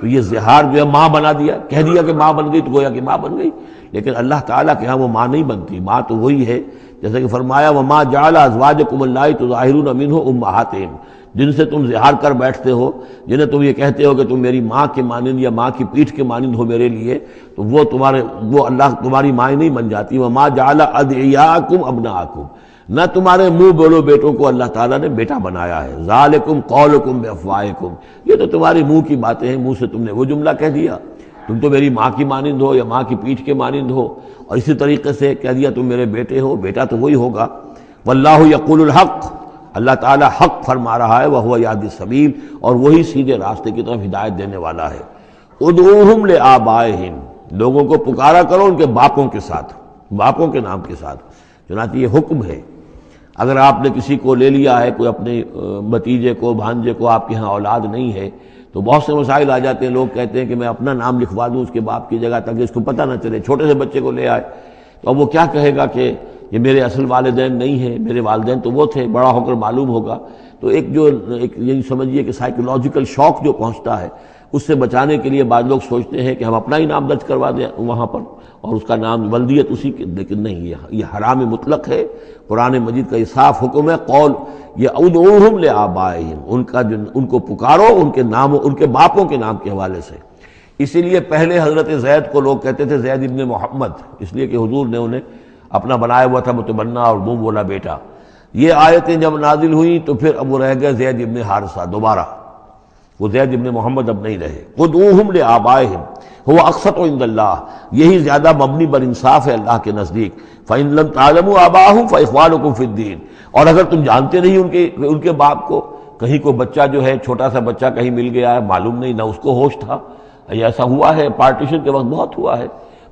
تو یہ زہار جو ہے ماں بنا دیا، کہہ دیا کہ ماں بن گئی، تو گویا کہ ماں بن گئی، لیکن اللہ تعالیٰ کے ہاں وہ ماں نہیں بنتی، ماں تو وہی ہے، جیسے کہ فرمایا وما جعل ازواجکم اللہ تظاہرون منہ امہاتہم، جن سے تم زہار کر بیٹھتے ہو، جنہیں تم یہ کہتے ہو کہ تم میری ماں کے مانند یا ماں کی پیٹھ کے مانند ہو میرے لیے، تو وہ اللہ تمہاری ماں نہیں بن جاتی۔ وما جعل ادعیاکم ابناءکم، نہ تمہارے منہ بولو بیٹوں کو اللہ تعالیٰ نے بیٹا بنایا ہے۔ ذالکم قولکم بافواہکم، یہ تو تمہاری منہ کی باتیں ہیں، منہ سے تم نے وہ جملہ کہہ دیا، تم تو میری ماں کی مانند ہو یا ماں کی پیٹھ کے مانند ہو، اور اسی طریقے سے کہہ دیا تم میرے بیٹے ہو، بیٹا تو وہی ہوگا۔ واللہ یقول الحق، اللہ تعالیٰ حق فرما رہا ہے، وہو یہدی السبیل، اور وہی سیدھے راستے کی طرف ہدایت دینے والا ہے۔ ادعوہم لآبائہم، لوگوں کو پکارا کرو ان کے باپوں کے ساتھ، باپوں کے نام کے ساتھ۔ چنانچہ یہ حکم ہے، اگر آپ نے کسی کو لے لیا ہے، کوئی اپنے بھتیجے کو بھانجے کو، آپ کے ہاں اولاد نہیں ہے، تو بہت سے مسائل آ جاتے ہیں، لوگ کہتے ہیں کہ میں اپنا نام لکھوا دوں اس کے باپ کی جگہ تاکہ اس کو پتہ نہ چلے، چھوٹے سے بچے کو لے آئے تو اب وہ کیا کہے گا کہ یہ میرے اصل والدین نہیں ہیں، میرے والدین تو وہ تھے، بڑا ہو کر معلوم ہوگا۔ تو ایک یہی سمجھیے کہ سائیکولوجیکل شوق جو پہنچتا ہے، اس سے بچانے کے لیے بعض لوگ سوچتے ہیں کہ ہم اپنا ہی نام درج کروا دیں وہاں پر، اور اس کا نام ولدیت اسی کے، لیکن نہیں، یہ حرام مطلق ہے۔ قرآن مجید کا یہ صاف حکم ہے، قول یہ ادعوہم لآبائہم، ان کو پکارو ان کے نام، ان کے باپوں کے نام کے حوالے سے۔ اسی لیے پہلے حضرت زید کو لوگ کہتے تھے زید ابن محمد، اس لیے کہ حضور نے انہیں اپنا بنایا ہوا تھا متبنہ اور منہ بولا بیٹا۔ یہ آیتیں جب نازل ہوئیں تو پھر اب وہ رہ گئے زید ابن حارثہ، دوبارہ وہ زید ابن محمد اب نہیں رہے۔ ادعوہم لآبائہم هو اقسط عند اللہ، یہی زیادہ مبنی بر انصاف ہے اللہ کے نزدیک۔ فإن لم تعلموا آباءهم فإخوانكم في الدین، اور اگر تم جانتے نہیں ان کے باپ کو، کہیں کوئی بچہ جو ہے چھوٹا سا بچہ کہیں مل گیا ہے، معلوم نہیں، نہ اس کو ہوش تھا، ایسا ہوا ہے پارٹیشن کے وقت بہت ہوا ہے،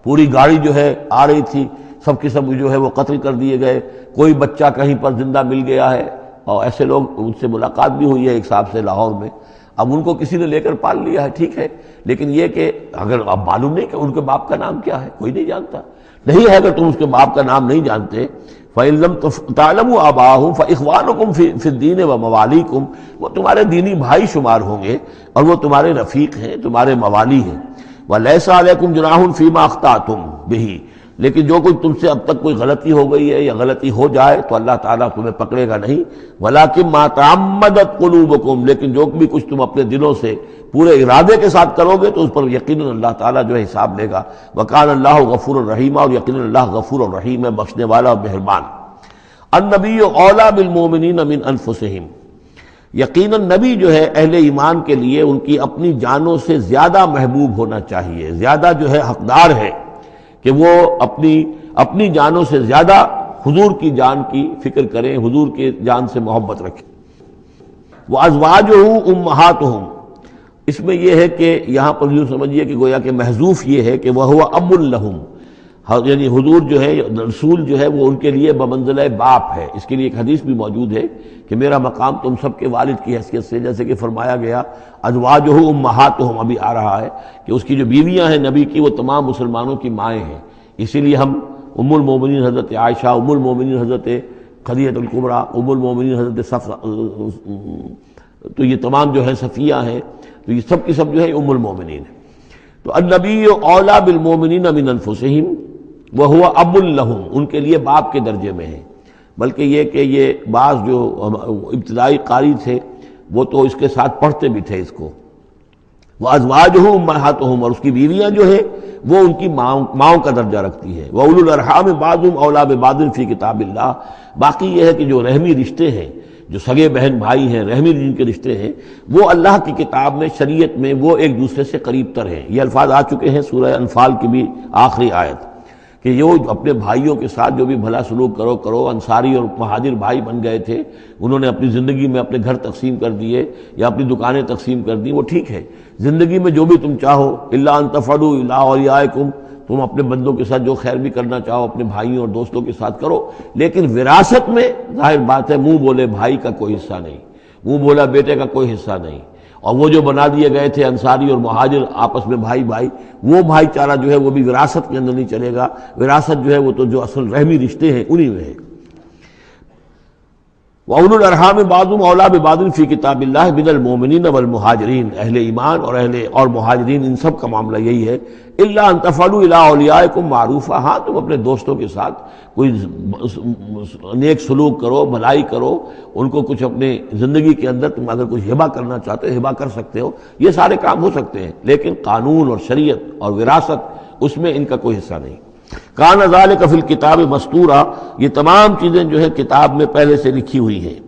پوری گاڑی جو ہے آ رہی تھی، سب کے سب جو ہے وہ قتل کر دیے گئے، کوئی بچہ کہیں پر زندہ مل گیا ہے، اور ایسے لوگ، ان سے ملاقات بھی ہوئی ہے ایک صاحب سے لاہور میں، اب ان کو کسی نے لے کر پال لیا ہے، ٹھیک ہے، لیکن یہ کہ اگر اب معلوم نہیں کہ ان کے باپ کا نام کیا ہے، کوئی نہیں جانتا، نہیں ہے اگر تم اس کے باپ کا نام نہیں جانتے، فَإِن لَمْ تَعْلَمُوا آبَاءَهُمْ فَإِخْوَانُكُمْ فِي الدِّينِ وَمَوَالِيكُمْ، وہ تمہارے دینی بھائی شمار ہوں گے اور وہ تمہارے رفیق ہیں، تمہارے موالی ہیں۔ وَلَيْسَ عَلَيْكُمْ جُنَاحٌ فِيمَا أَخْطَأْتُمْ بِهِ، لیکن جو کچھ تم سے اب تک کوئی غلطی ہو گئی ہے یا غلطی ہو جائے تو اللہ تعالیٰ تمہیں پکڑے گا نہیں۔ وَلَكِن مَا تَعَمَّدَتْ قُلُوبُكُمْ، لیکن جو بھی کچھ تم اپنے دلوں سے پورے ارادے کے ساتھ کرو گے تو اس پر یقیناً اللہ تعالیٰ جو ہے حساب لے گا۔ وَكَانَ اللَّهُ غَفُورًا رَحِيمًا، اور یقیناً اللہ غفور الرحیم ہے، بخشنے والا اور مہربان۔ النبی اولیٰ بالمؤمنین من انفسہم، یقیناً نبی جو ہے اہل ایمان کے لیے ان کی اپنی جانوں سے زیادہ محبوب ہونا چاہیے، زیادہ جو ہے حقدار ہے کہ وہ اپنی جانوں سے زیادہ حضور کی جان کی فکر کریں، حضور کی جان سے محبت رکھیں۔ وَأَزْوَاجُهُ أُمَّهَاتُهُمْ، اس میں یہ ہے کہ یہاں پر یوں سمجھیے کہ گویا کہ محذوف یہ ہے کہ وَهُوَ أَبٌّ لَهُمْ، یعنی حضور جو ہے رسول جو ہے وہ ان کے لیے بمنزلہ باپ ہے۔ اس کے لیے ایک حدیث بھی موجود ہے کہ میرا مقام تم سب کے والد کی حیثیت سے، جیسے کہ فرمایا گیا ازواجہ امہاتہم، ابھی آ رہا ہے کہ اس کی جو بیویاں ہیں نبی کی وہ تمام مسلمانوں کی مائیں ہیں۔ اسی لیے ہم ام المومنین حضرت عائشہ، ام المومنین حضرت خدیجہ الکبریٰ، ام المومنین حضرت صفیہ، تو یہ تمام جو ہے صفیہ ہیں، تو یہ سب کی سب جو ہے ام المومنین ہیں۔ تو النبی اولیٰ بالمومنین من انفسہم وہو اب لہم، ان کے لیے باپ کے درجے میں ہے۔ بلکہ یہ کہ یہ بعض جو ابتدائی قاری تھے وہ تو اس کے ساتھ پڑھتے بھی تھے اس کو، وازواجہ امہاتہم، اور اس کی بیویاں جو ہیں وہ ان کی ماؤں کا درجہ رکھتی ہیں۔ وَأُولُو الْأَرْحَامِ بَعْضُهُمْ أَوْلَىٰ بِبَعْضٍ فِي کتاب اللہ۔ باقی یہ ہے کہ جو رحمی رشتے ہیں، جو سگے بہن بھائی ہیں، رحمی جن کے رشتے ہیں، وہ اللہ کی کتاب میں، شریعت میں وہ ایک دوسرے سے قریب تر ہیں۔ یہ الفاظ آ چکے ہیں سورہ انفال کی بھی آخری آیت کہ یہ اپنے بھائیوں کے ساتھ جو بھی بھلا سلوک کرو۔ انصاری اور مہاجر بھائی بن گئے تھے، انہوں نے اپنی زندگی میں اپنے گھر تقسیم کر دیے یا اپنی دکانیں تقسیم کر دی، وہ ٹھیک ہے۔ زندگی میں جو بھی تم چاہو، الا ان تفعلوا الی اولیاءکم، تم اپنے بندوں کے ساتھ جو خیر بھی کرنا چاہو اپنے بھائیوں اور دوستوں کے ساتھ کرو، لیکن وراثت میں ظاہر بات ہے منہ بولے بھائی کا کوئی حصہ نہیں، منہ بولا بیٹے کا کوئی حصہ نہیں۔ اور وہ جو بنا دیے گئے تھے انصاری اور مہاجر آپس میں بھائی بھائی، وہ بھائی چارہ جو ہے وہ بھی وراثت کے اندر نہیں چلے گا۔ وراثت جو ہے وہ تو جو اصل رحمی رشتے ہیں انہی میں ہے۔ وَأُولُو الْأَرْحَامِ بَعْضُهُمْ أَوْلَىٰ بِبَعْضٍ فِي کتاب اللہ مِنَ الْمُؤْمِنِينَ وَالْمُہاجِرِينَ، اہل ایمان اور مہاجرین، ان سب کا معاملہ یہی ہے۔ اِلَّا أَن تَفْعَلُوا إِلَىٰ أَوْلِيَائِكُمْ مَعْرُوفًا، ہاں تم اپنے دوستوں کے ساتھ کوئی نیک سلوک کرو، بھلائی کرو، ان کو کچھ اپنے زندگی کے اندر تم اگر کچھ ہبہ کرنا چاہتے ہو ہبہ کر سکتے ہو، یہ سارے کام ہو سکتے ہیں، لیکن قانون اور شریعت اور وراثت اس میں ان کا کوئی حصہ نہیں۔ کان ذالک فی الکتاب مستورا، یہ تمام چیزیں جو ہے کتاب میں پہلے سے لکھی ہوئی ہیں۔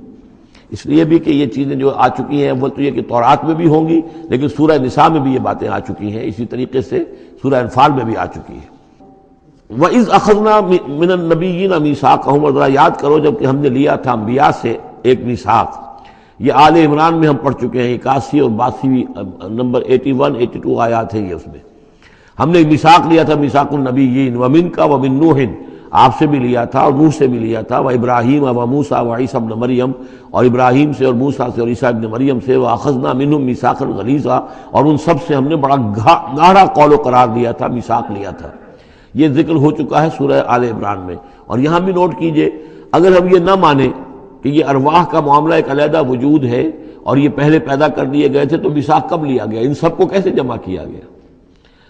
اس لیے بھی کہ یہ چیزیں جو آ چکی ہیں، اول تو یہ کہ تورات میں بھی ہوں گی، لیکن سورہ نساء میں بھی یہ باتیں آ چکی ہیں، اسی طریقے سے سورہ انفال میں بھی آ چکی ہیں۔ وَإِذْ أَخَذْنَا مِنَ النَّبِيِّينَ مِيثَاقَهُمْ، اور ذرا یاد کرو جب کہ ہم نے لیا تھا انبیاء سے ایک میثاق۔ یہ آل عمران میں ہم پڑھ چکے ہیں، 81 اور 82 نمبر 81 82 آیات ہیں یہ، اس میں ہم نے میثاق لیا تھا، میثاق النبیین، وَمِنْکَ وَمِن نوح، آپ سے بھی لیا تھا اور نوح سے بھی لیا تھا، وَإِبْرَاهِيمَ وَمُوسَىٰ وَعِیسَىٰ ابْنَ مریم، اور ابراہیم سے اور موسیٰ سے اور عیسیٰ ابن مریم سے، وَأَخَذْنَا مِنْهُمْ مِيثَاقًا غَلِيظًا، اور ان سب سے ہم نے بڑا گہرا قول و قرار لیا تھا، میثاق لیا تھا۔ یہ ذکر ہو چکا ہے سورہ آل عمران میں۔ اور یہاں بھی نوٹ کیجئے، اگر ہم یہ نہ مانیں کہ یہ ارواح کا معاملہ ایک علیحدہ وجود ہے اور یہ پہلے پیدا کر دیے گئے تھے، تو میثاق کب لیا گیا؟ ان سب کو کیسے جمع کیا گیا؟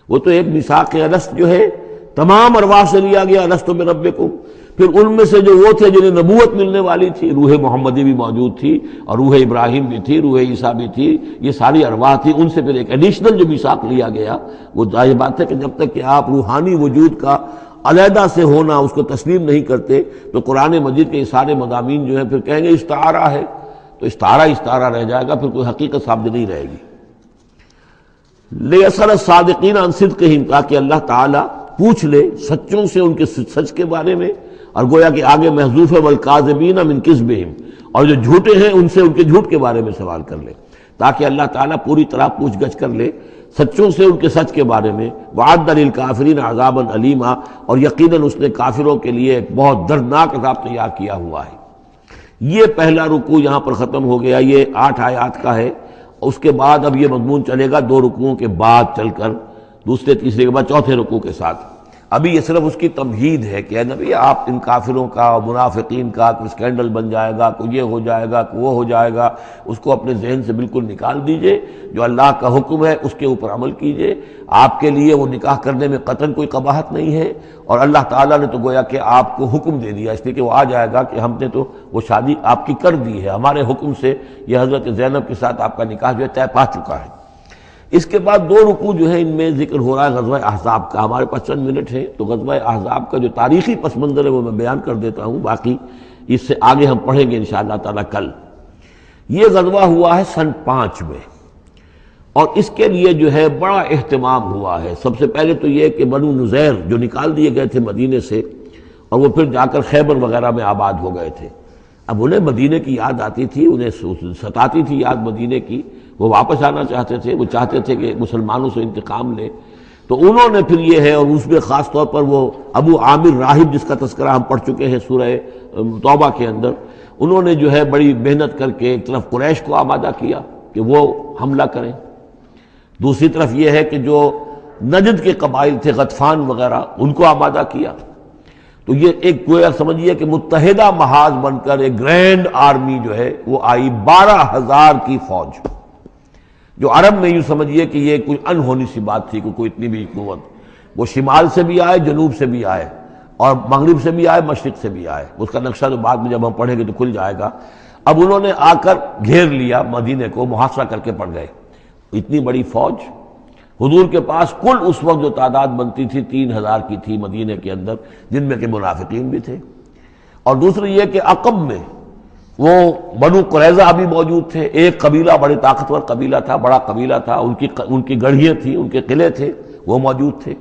وہ تو ایک میثاق الست جو ہے تمام ارواح سے لیا گیا، الست بربکم۔ پھر ان میں سے جو وہ تھے جنہیں نبوت ملنے والی تھی، روح محمدی بھی موجود تھی اور روح ابراہیم بھی تھی، روح عیسیٰ بھی تھی، یہ ساری ارواح تھی، ان سے پھر ایک ایڈیشنل جو میثاق لیا گیا، وہ ظاہر بات ہے کہ جب تک کہ آپ روحانی وجود کا علیحدہ سے ہونا اس کو تسلیم نہیں کرتے، تو قرآن مجید کے یہ سارے مضامین جو ہیں پھر کہیں گے استعارہ ہے، تو استعارہ رہ جائے گا، پھر کوئی حقیقت ثابت نہیں رہے گی۔ لِيَسْأَلَ الصَّادِقِينَ عَنْ صِدْقِهِمْ، تاکہ اللہ تعالیٰ پوچھ لے سچوں سے ان کے سچ کے بارے میں، اور گویا کہ آگے محذوف ہے وَالْكَاذِبِينَ مِنْ كِذْبِهِمْ، اور جو جھوٹے ہیں ان سے ان کے جھوٹ کے بارے میں سوال کر لے، تاکہ اللہ تعالیٰ پوری طرح پوچھ گچھ کر لے سچوں سے ان کے سچ کے بارے میں۔ وَعَدَّ لِلْكَافِرِينَ عَذَابًا أَلِيمًا، اور یقیناً اس نے کافروں کے لیے ایک بہت دردناک عذاب تیار کیا ہوا ہے۔ یہ پہلا رکوع یہاں پر ختم ہو گیا، یہ 8 آیات کا ہے۔ اس کے بعد اب یہ مضمون چلے گا 2 رکوعوں کے بعد چل کر، دوسرے تیسرے کے بعد چوتھے رکوع کے ساتھ۔ ابھی یہ صرف اس کی تمہید ہے کہ اے نبی آپ ان کافروں کا اور منافقین کا کوئی سکینڈل بن جائے گا، کوئی یہ ہو جائے گا، کوئی وہ ہو جائے گا، اس کو اپنے ذہن سے بالکل نکال دیجئے۔ جو اللہ کا حکم ہے اس کے اوپر عمل کیجئے۔ آپ کے لیے وہ نکاح کرنے میں قطعاً کوئی قباحت نہیں ہے، اور اللہ تعالیٰ نے تو گویا کہ آپ کو حکم دے دیا، اس لیے کہ وہ آ جائے گا کہ ہم نے تو وہ شادی آپ کی کر دی ہے، ہمارے حکم سے یہ حضرت زینب کے ساتھ آپ کا نکاح جو ہے طے پا چکا ہے۔ اس کے بعد 2 رکوع جو ہے ان میں ذکر ہو رہا ہے غزوہ احزاب کا۔ ہمارے پاس چند منٹ ہیں تو غزوہ احزاب کا جو تاریخی پس منظر ہے وہ میں بیان کر دیتا ہوں، باقی اس سے آگے ہم پڑھیں گے انشاءاللہ تعالیٰ کل۔ یہ غزوہ ہوا ہے سن 5 میں، اور اس کے لیے جو ہے بڑا اہتمام ہوا ہے۔ سب سے پہلے تو یہ کہ بنو نذیر جو نکال دیے گئے تھے مدینے سے، اور وہ پھر جا کر خیبر وغیرہ میں آباد ہو گئے تھے، اب انہیں مدینے کی یاد آتی تھی، انہیں ستاتی تھی یاد مدینے کی، وہ واپس آنا چاہتے تھے، وہ چاہتے تھے کہ مسلمانوں سے انتقام لیں۔ تو انہوں نے پھر یہ ہے، اور اس میں خاص طور پر وہ ابو عامر راہب جس کا تذکرہ ہم پڑھ چکے ہیں سورہ توبہ کے اندر، انہوں نے جو ہے بڑی محنت کر کے ایک طرف قریش کو آمادہ کیا کہ وہ حملہ کریں، دوسری طرف یہ ہے کہ جو نجد کے قبائل تھے غطفان وغیرہ ان کو آمادہ کیا۔ تو یہ ایک گویا سمجھیے کہ متحدہ محاذ بن کر ایک گرینڈ آرمی جو ہے وہ آئی، 12,000 کی فوج، جو عرب میں یوں سمجھیے کہ یہ کوئی انہونی سی بات تھی کہ کوئی اتنی بھی قوت، وہ شمال سے بھی آئے، جنوب سے بھی آئے، اور مغرب سے بھی آئے، مشرق سے بھی آئے۔ اس کا نقشہ تو بعد میں جب ہم پڑھیں گے تو کھل جائے گا۔ اب انہوں نے آ کر گھیر لیا مدینے کو، محاصرہ کر کے پڑ گئے۔ اتنی بڑی فوج حضور کے پاس کل اس وقت جو تعداد بنتی تھی 3,000 کی تھی مدینے کے اندر، جن میں کہ منافقین بھی تھے، اور دوسری یہ کہ عقب میں وہ بنو قریظہ بھی موجود تھے، ایک قبیلہ بڑے طاقتور قبیلہ تھا، بڑا قبیلہ تھا، ان کی گڑھیاں تھیں، ان کے قلعے تھے، وہ موجود تھے۔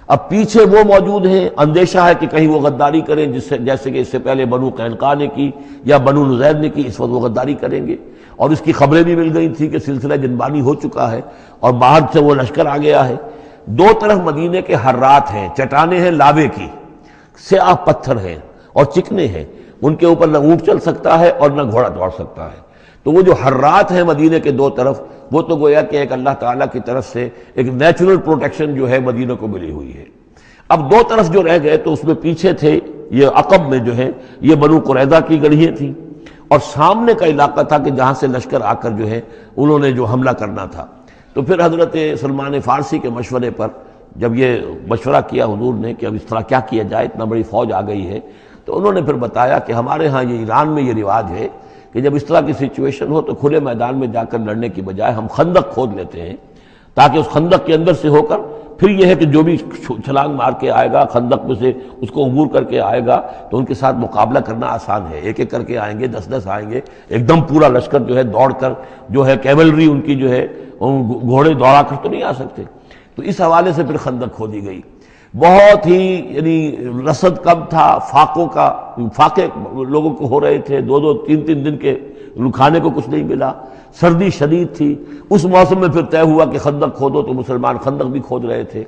اب پیچھے وہ موجود ہیں، اندیشہ ہے کہ کہیں وہ غداری کریں، جیسے کہ اس سے پہلے بنو قینقاع نے کی یا بنو نذیر نے کی، اس وقت وہ غداری کریں گے، اور اس کی خبریں بھی مل گئی تھی کہ سلسلہ جنبانی ہو چکا ہے اور باہر سے وہ لشکر آ گیا ہے۔ دو طرف مدینے کے حرات ہیں، چٹانیں ہیں لاوے کی، سیاہ پتھر ہیں اور چکنے ہیں، ان کے اوپر نہ اونٹ چل سکتا ہے اور نہ گھوڑا دوڑ سکتا ہے۔ تو وہ جو حرات ہیں مدینے کے دو طرف، وہ تو گویا کہ ایک اللہ تعالیٰ کی طرف سے ایک نیچرل پروٹیکشن جو ہے مدینہ کو ملی ہوئی ہے۔ اب دو طرف جو رہ گئے تو اس میں پیچھے تھے یہ عقب میں جو ہے یہ بنو قریظہ کی گڑھیاں تھیں، اور سامنے کا علاقہ تھا کہ جہاں سے لشکر آ کر جو ہے انہوں نے جو حملہ کرنا تھا۔ تو پھر حضرت سلمان فارسی کے مشورے پر جب یہ مشورہ کیا حضور نے کہ اب اس طرح کیا کیا جائے، اتنا بڑی فوج آ گئی ہے، تو انہوں نے پھر بتایا کہ ہمارے ہاں یہ ایران میں یہ رواج ہے کہ جب اس طرح کی سچویشن ہو تو کھلے میدان میں جا کر لڑنے کی بجائے ہم خندق کھود لیتے ہیں، تاکہ اس خندق کے اندر سے ہو کر پھر یہ ہے کہ جو بھی چھلانگ مار کے آئے گا خندق میں سے اس کو عبور کر کے آئے گا تو ان کے ساتھ مقابلہ کرنا آسان ہے، ایک ایک کر کے آئیں گے، 10 آئیں گے، ایک دم پورا لشکر جو ہے دوڑ کر جو ہے کیولری ان کی جو ہے گھوڑے دوڑا کر تو نہیں آ سکتے۔ تو اس حوالے سے پھر خندق کھودی گئی، بہت ہی یعنی رسد کم تھا، فاقے لوگوں کو ہو رہے تھے، 2 3 دن کے کھانے کو کچھ نہیں ملا، سردی شدید تھی۔ اس موسم میں پھر طے ہوا کہ خندق کھودو، تو مسلمان خندق بھی کھود رہے تھے،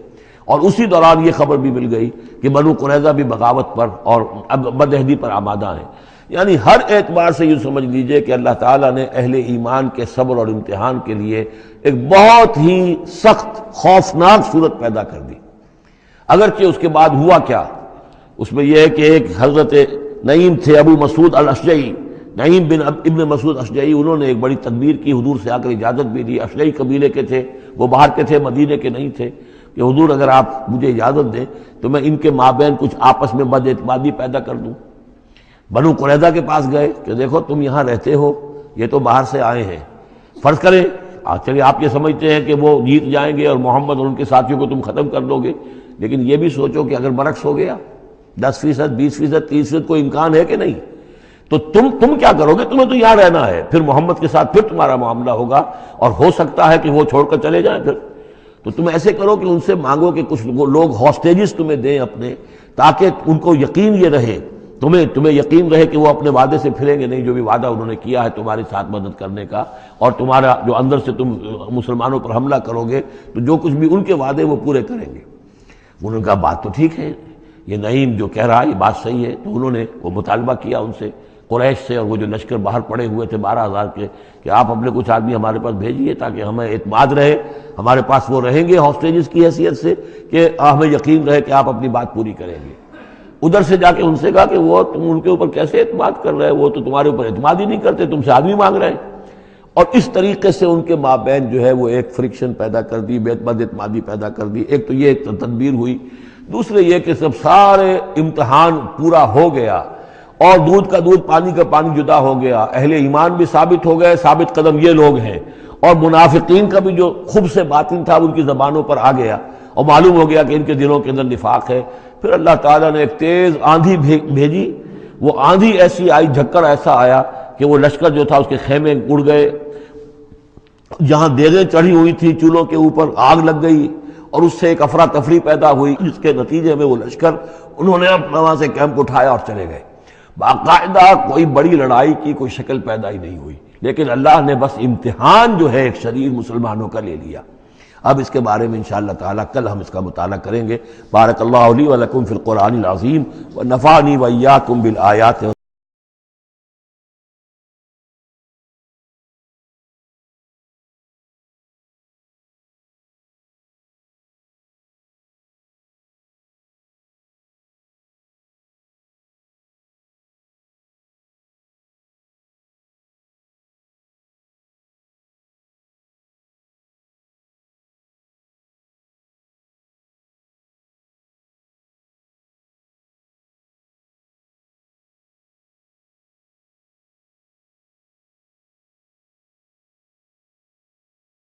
اور اسی دوران یہ خبر بھی مل گئی کہ بنو قریظہ بھی بغاوت پر اور بدعہدی پر آمادہ ہیں۔ یعنی ہر اعتبار سے یہ سمجھ لیجئے کہ اللہ تعالیٰ نے اہل ایمان کے صبر اور امتحان کے لیے ایک بہت ہی سخت خوفناک صورت پیدا کر دی۔ اگرچہ اس کے بعد ہوا کیا، اس میں یہ ہے کہ ایک حضرت نعیم تھے ابو مسعود الاشجعی، نعیم بن ابن مسعود اشجعی، انہوں نے ایک بڑی تدبیر کی، حضور سے آ کر اجازت بھی دی۔ اشجعی قبیلے کے تھے، وہ باہر کے تھے، مدینے کے نہیں تھے، کہ حضور اگر آپ مجھے اجازت دیں تو میں ان کے مابین کچھ آپس میں بد اعتمادی پیدا کر دوں۔ بنو قریظہ کے پاس گئے کہ دیکھو تم یہاں رہتے ہو، یہ تو باہر سے آئے ہیں، فرض کریں چلیے آپ یہ سمجھتے ہیں کہ وہ جیت جائیں گے اور محمد اور ان کے ساتھیوں کو تم ختم کر لو گے، لیکن یہ بھی سوچو کہ اگر برعکس ہو گیا 10%، 20%، 30%، کوئی امکان ہے کہ نہیں؟ تو تم کیا کرو گے؟ تمہیں تو یہاں رہنا ہے، پھر محمد کے ساتھ پھر تمہارا معاملہ ہوگا، اور ہو سکتا ہے کہ وہ چھوڑ کر چلے جائیں پھر۔ تو تم ایسے کرو کہ ان سے مانگو کہ کچھ لوگ ہاسٹیجز تمہیں دیں اپنے، تاکہ ان کو یقین یہ رہے، تمہیں یقین رہے کہ وہ اپنے وعدے سے پھریں گے نہیں، جو بھی وعدہ انہوں نے کیا ہے تمہارے ساتھ مدد کرنے کا، اور تمہارا جو اندر سے تم مسلمانوں پر حملہ کرو گے تو جو کچھ بھی ان کے وعدے وہ پورے کریں گے۔ انہوں نے کہا بات تو ٹھیک ہے، یہ نعیم جو کہہ رہا ہے یہ بات صحیح ہے۔ تو انہوں نے وہ مطالبہ کیا ان سے، قریش سے، اور وہ جو لشکر باہر پڑے ہوئے تھے 12,000 کے، کہ آپ اپنے کچھ آدمی ہمارے پاس بھیجیے تاکہ ہمیں اعتماد رہے، ہمارے پاس وہ رہیں گے ہاسٹیجز کی حیثیت سے، کہ ہمیں یقین رہے کہ آپ اپنی بات پوری کریں گے۔ ادھر سے جا کے ان سے کہا کہ وہ تم ان کے اوپر کیسے اعتماد کر رہے، وہ تو تمہارے اوپر اعتماد ہی نہیں کرتے، تم سے آدمی مانگ رہے ہیں۔ اور اس طریقے سے ان کے مابین جو ہے وہ ایک فرکشن پیدا کر دی، بد اعتمادی پیدا کر دی۔ ایک تو یہ تدبیر ہوئی، دوسرے یہ کہ سب سارے امتحان پورا ہو گیا اور دودھ کا دودھ پانی کا پانی جدا ہو گیا، اہل ایمان بھی ثابت ہو گئے، ثابت قدم یہ لوگ ہیں، اور منافقین کا بھی جو خبث باطن تھا ان کی زبانوں پر آ گیا، اور معلوم ہو گیا کہ ان کے دلوں کے اندر نفاق ہے۔ پھر اللہ تعالیٰ نے ایک تیز آندھی بھیجی، وہ آندھی ایسی آئی، جھکڑ ایسا آیا کہ وہ لشکر جو تھا اس کے خیمے اڑ گئے، جہاں دیگیں چڑھی ہوئی تھی چولہوں کے اوپر آگ لگ گئی، اور اس سے ایک افراتفری پیدا ہوئی، جس کے نتیجے میں وہ لشکر انہوں نے وہاں سے کیمپ اٹھایا اور چلے گئے۔ باقاعدہ کوئی بڑی لڑائی کی کوئی شکل پیدا ہی نہیں ہوئی، لیکن اللہ نے بس امتحان جو ہے ایک شریر مسلمانوں کا لے لیا۔ اب اس کے بارے میں انشاءاللہ تعالی کل ہم اس کا مطالعہ کریں گے۔ بارک اللہ لی و لکم فی القرآن العظیم و نفعنی و ایاکم بالآیات